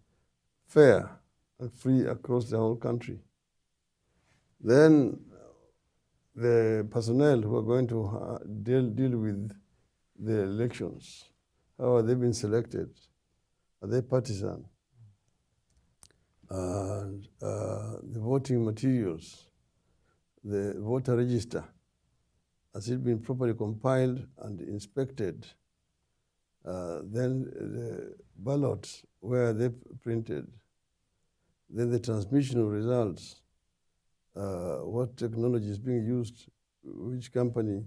fair and free across the whole country, then the personnel who are going to deal with the elections, how have they been selected? Are they partisan? And the voting materials, the voter register, has it been properly compiled and inspected? Then the ballots, where are they printed? Then the transmission of results, what technology is being used, which company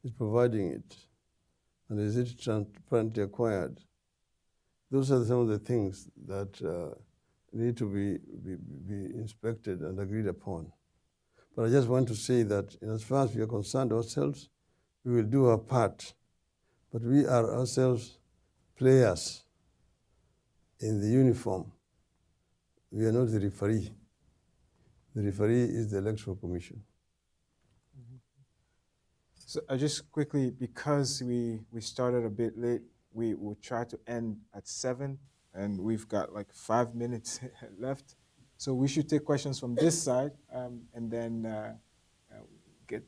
is providing it, and is it transparently acquired? Those are some of the things that need to be inspected and agreed upon. But I just want to say that as far as we are concerned ourselves, we will do our part. But we are ourselves players in the uniform. We are not the referee. The referee is the Electoral Commission. So I just quickly, because we started a bit late, we will try to end at 7, and we've got like 5 minutes left. So we should take questions from this side, and then get.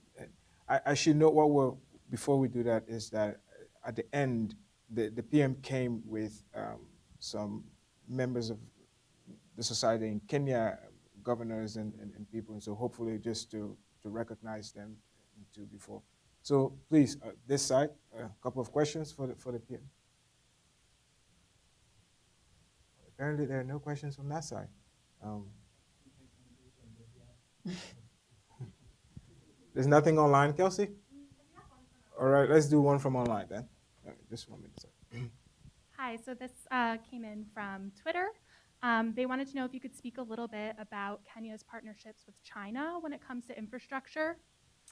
I should note before we do that is that at the end, the PM came with some members of the society in Kenya, governors and people, and so hopefully just to recognize them too before. So please, this side, a couple of questions for the PM. Apparently there are no questions from that side. There's nothing online, Kelsey? All right, let's do one from online then. Just 1 minute. Sorry. Hi, so this came in from Twitter. They wanted to know if you could speak a little bit about Kenya's partnerships with China when it comes to infrastructure,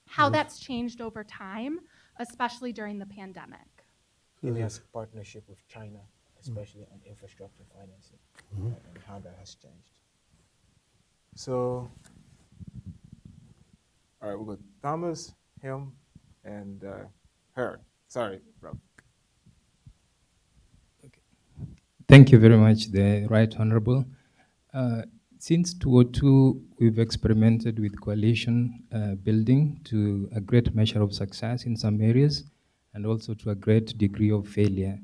how that's changed over time, especially during the pandemic. Kenya's partnership with China, especially on infrastructure financing, and how that has changed. So, all right, we'll go Thomas, him, and her. Sorry, bro. Thank you very much, the Right Honourable. Since 2002, we've experimented with coalition building to a great measure of success in some areas, and also to a great degree of failure,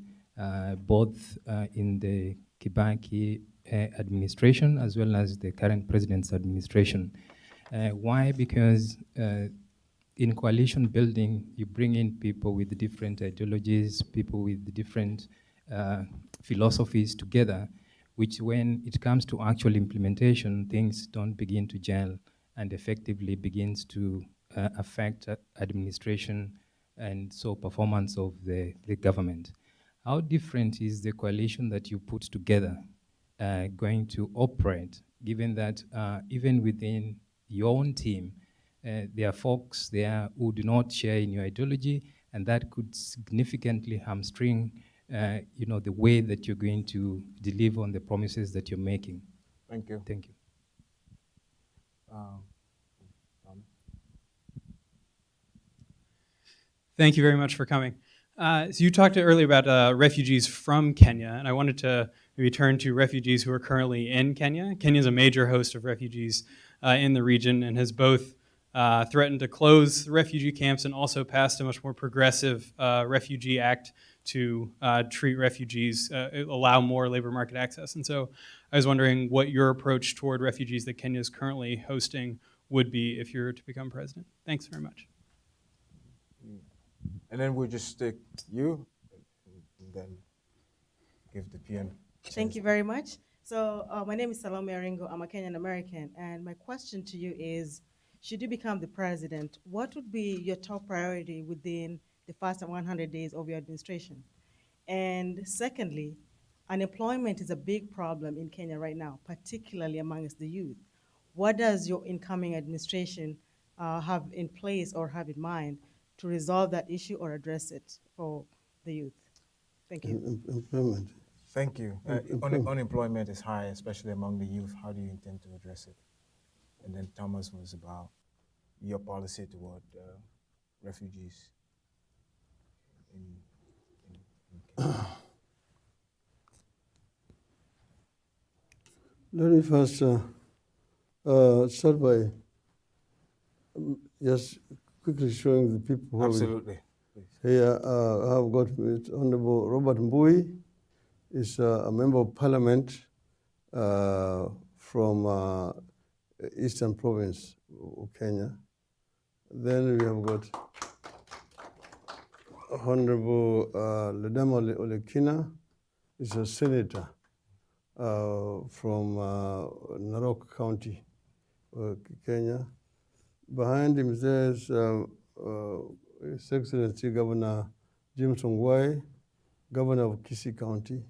both in the Kibaki administration as well as the current president's administration. Why? Because in coalition building, you bring in people with different ideologies, people with different philosophies together, which when it comes to actual implementation, things don't begin to gel and effectively begins to affect administration and so performance of the government. How different is the coalition that you put together going to operate, given that even within your own team, there are folks there who do not share in your ideology, and that could significantly hamstring the way that you're going to deliver on the promises that you're making. Thank you. Thank you. Thank you very much for coming. So you talked earlier about refugees from Kenya, and I wanted to maybe turn to refugees who are currently in Kenya. Kenya is a major host of refugees in the region and has both threatened to close refugee camps and also passed a much more progressive refugee act to treat refugees, allow more labor market access. And so I was wondering what your approach toward refugees that Kenya is currently hosting would be if you were to become president. Thanks very much. And then we'll just stick you and then give the PM. Thank you very much. So my name is Salome Aringo. I'm a Kenyan American. And my question to you is, should you become the president, what would be your top priority within the first 100 days of your administration? And secondly, unemployment is a big problem in Kenya right now, particularly amongst the youth. What does your incoming administration have in place or have in mind to resolve that issue or address it for the youth? Thank you. Employment. Thank you. Unemployment is high, especially among the youth. How do you intend to address it? And then Thomas was about your policy toward refugees. Let me first start by just quickly showing the people who Absolutely. here. I have got Honorable Robert Mbui, is a member of parliament from Eastern Province of Kenya. Then we have got Honorable Ledama Olekina, is a senator from Narok County, Kenya. Behind him there's His Excellency Governor James Ongwae, Governor of Kisii County,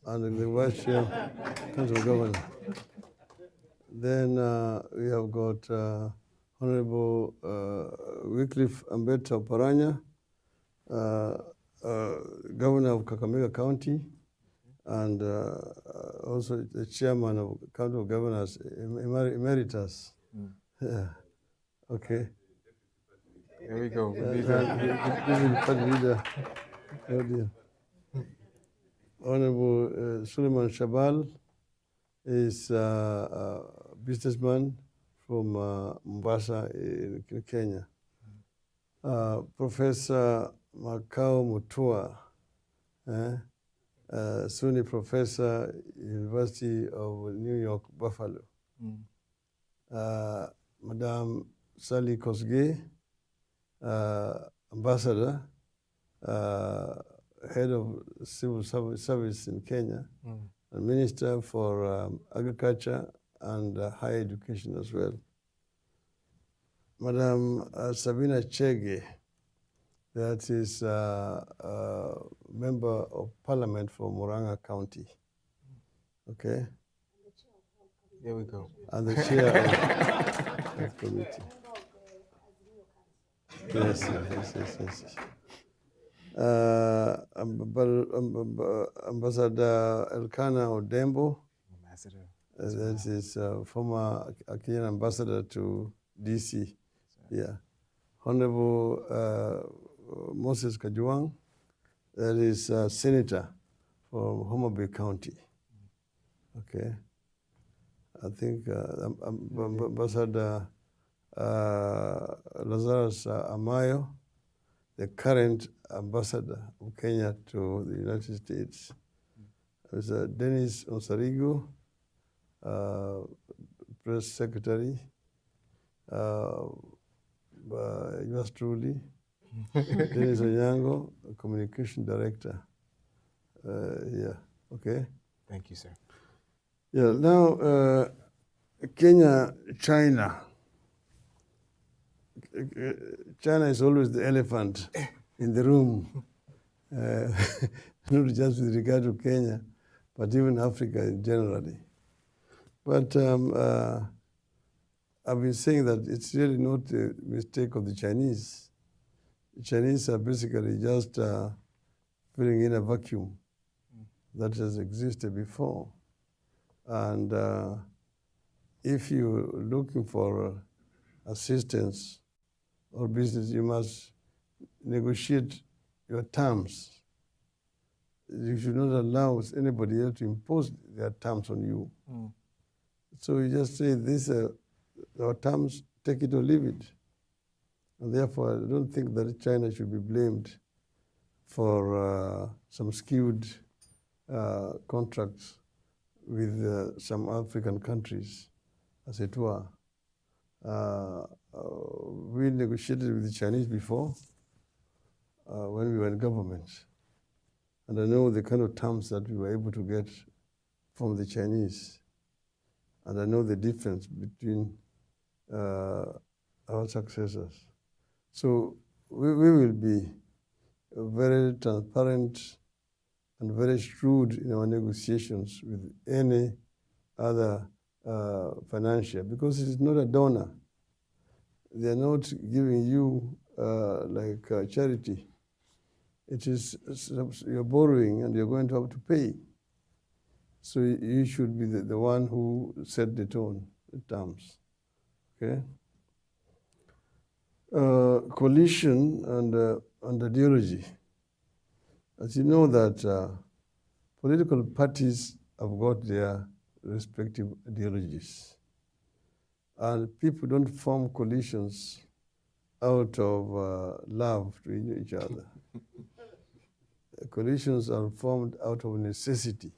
and the Vice Chair Council of Governors. Then we have got Honorable Wycliffe Ambeta Oparanya, Governor of Kakamega County, and also the Chairman of Council of Governors Emeritus. Yeah. Okay. There we go. Honorable Suleiman Shabal is a businessman from Mombasa in Kenya. Professor Makao Mutua, SUNY professor, University of New York, Buffalo. Madame Sally Kosgei, ambassador, head of civil service in Kenya, and minister for agriculture and higher education as well. Madam Sabina Chege, that is a member of parliament for Murang'a County. Okay? There we go. And the chair of that committee. Yes. Ambassador Elkanah Odembo, Ambassador. that is former Kenyan ambassador to DC. Yeah. Honorable Moses Kajwang, that is senator from Homa Bay County. Okay. I think Ambassador Lazarus Amayo, the current ambassador of Kenya to the United States. There's Dennis Osarigo, press secretary, yours truly, Dennis Onyango, communication director. Yeah, okay. Thank you, sir. Yeah, now Kenya, China. China is always the elephant in the room, not just with regard to Kenya, but even Africa generally. But I've been saying that it's really not a mistake of the Chinese. The Chinese are basically just filling in a vacuum that has existed before. And if you're looking for assistance or business, you must negotiate your terms. You should not allow anybody else to impose their terms on you. So you just say, these are our terms, take it or leave it. And therefore, I don't think that China should be blamed for some skewed contracts with some African countries, as it were. We negotiated with the Chinese before when we were in government. And I know the kind of terms that we were able to get from the Chinese. And I know the difference between our successors. So we will be very transparent and very shrewd in our negotiations with any other financier, because it is not a donor. They are not giving you like charity. It is, you're borrowing and you're going to have to pay. So you should be the one who set the tone, the terms, okay? Coalition and ideology. As you know that political parties have got their respective ideologies. And people don't form coalitions out of love to each other. Coalitions are formed out of necessity.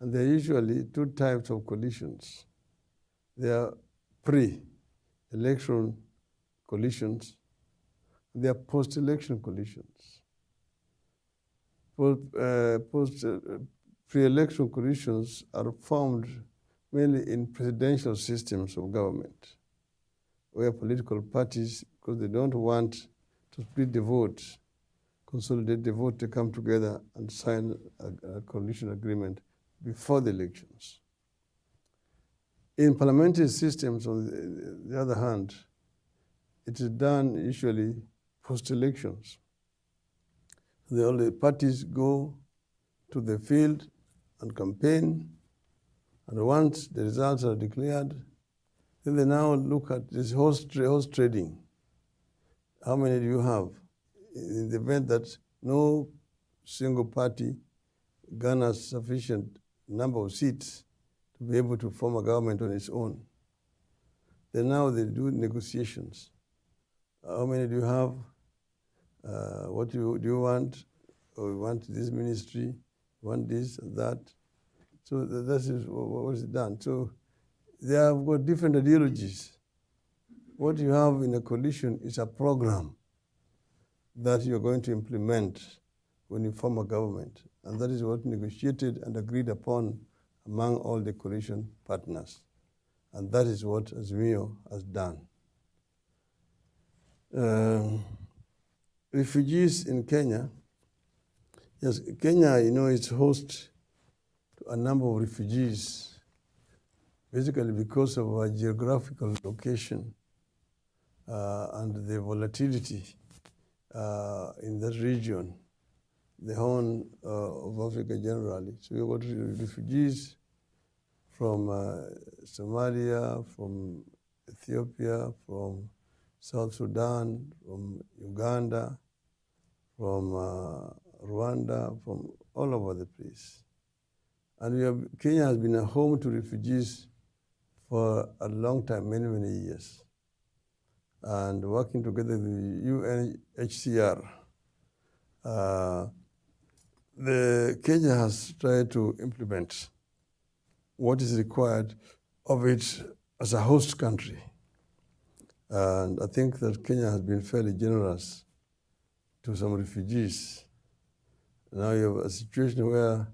And there are usually two types of coalitions. There are pre-election coalitions, and there are post-election coalitions. Pre-election coalitions are formed mainly in presidential systems of government, where political parties, because they don't want to split the vote, consolidate the vote, to come together and sign a coalition agreement before the elections. In parliamentary systems, on the other hand, it is done usually post-elections. The parties go to the field and campaign, and once the results are declared, then they now look at this horse trading. How many do you have? In the event that no single party garners sufficient number of seats to be able to form a government on its own, then now they do negotiations. How many do you have? What do you want? Or you want this ministry, you want this and that. So that is what is done. So they have got different ideologies. What you have in a coalition is a program that you're going to implement when you form a government. And that is what negotiated and agreed upon among all the coalition partners. And that is what Azimio has done. Refugees in Kenya. Yes, Kenya, you know, is host to a number of refugees, basically because of our geographical location and the volatility in that region, the Horn of Africa generally. So we've got refugees from Somalia, from Ethiopia, from South Sudan, from Uganda, from Rwanda, from all over the place. And Kenya has been a home to refugees for a long time, many, many years. And working together with the UNHCR, Kenya has tried to implement what is required of it as a host country. And I think that Kenya has been fairly generous to some refugees. Now you have a situation where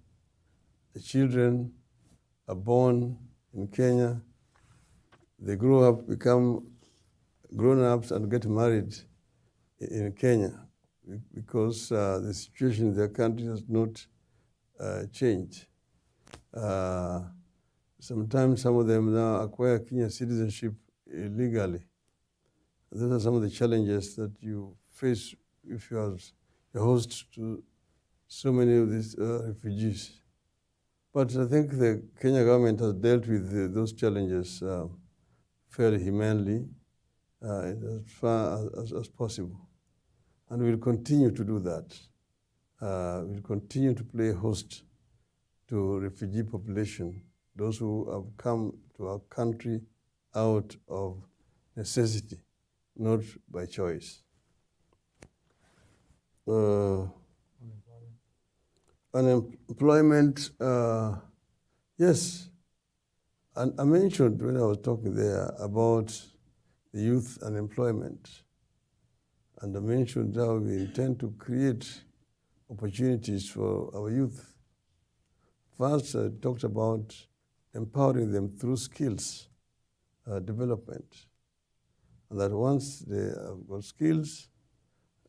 the children are born in Kenya, they grow up, become grown-ups and get married in Kenya because the situation in their country has not changed. Sometimes some of them now acquire Kenya citizenship illegally. Those are some of the challenges that you face if you are a host to so many of these refugees. But I think the Kenya government has dealt with those challenges fairly humanely as far as possible. And we'll continue to do that. We'll continue to play host to refugee population, those who have come to our country out of necessity, not by choice. Unemployment, yes. And I mentioned when I was talking there about the youth unemployment. And I mentioned how we intend to create opportunities for our youth. First, I talked about empowering them through skills development. And that once they have got skills,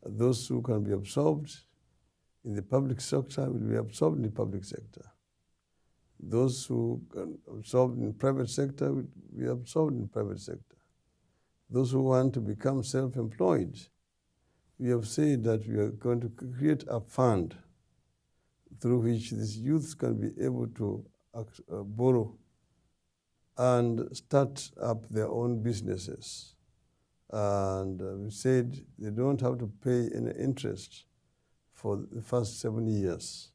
those who can be absorbed in the public sector will be absorbed in the public sector. Those who can absorb in the private sector will be absorbed in the private sector. Those who want to become self-employed, we have said that we are going to create a fund through which these youths can be able to borrow and start up their own businesses. And we said they don't have to pay any interest for the first 7 years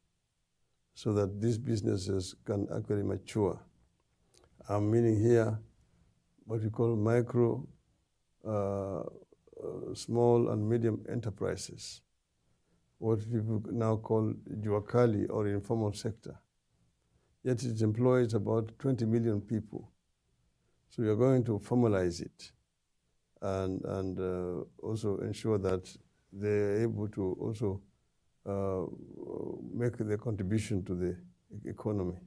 so that these businesses can actually mature. I'm meaning here what we call micro, small and medium enterprises, what people now call juakali or informal sector. Yet it employs about 20 million people. So we are going to formalize it and also ensure that they're able to also make their contribution to the economy.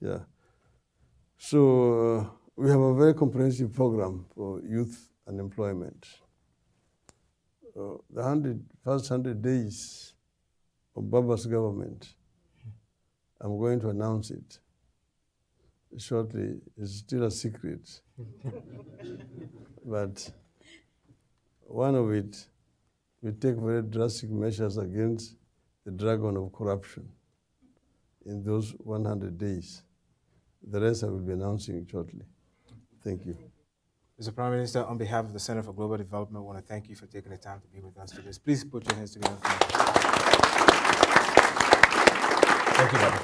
Yeah. So we have a very comprehensive program for youth unemployment. The first 100 days of Baba's government, I'm going to announce it shortly. It's still a secret. But one of it, we take very drastic measures against the dragon of corruption in those 100 days. The rest I will be announcing shortly. Thank you. Mr. Prime Minister, on behalf of the Center for Global Development, I want to thank you for taking the time to be with us today. Please put your hands together for me. Thank you, Dr.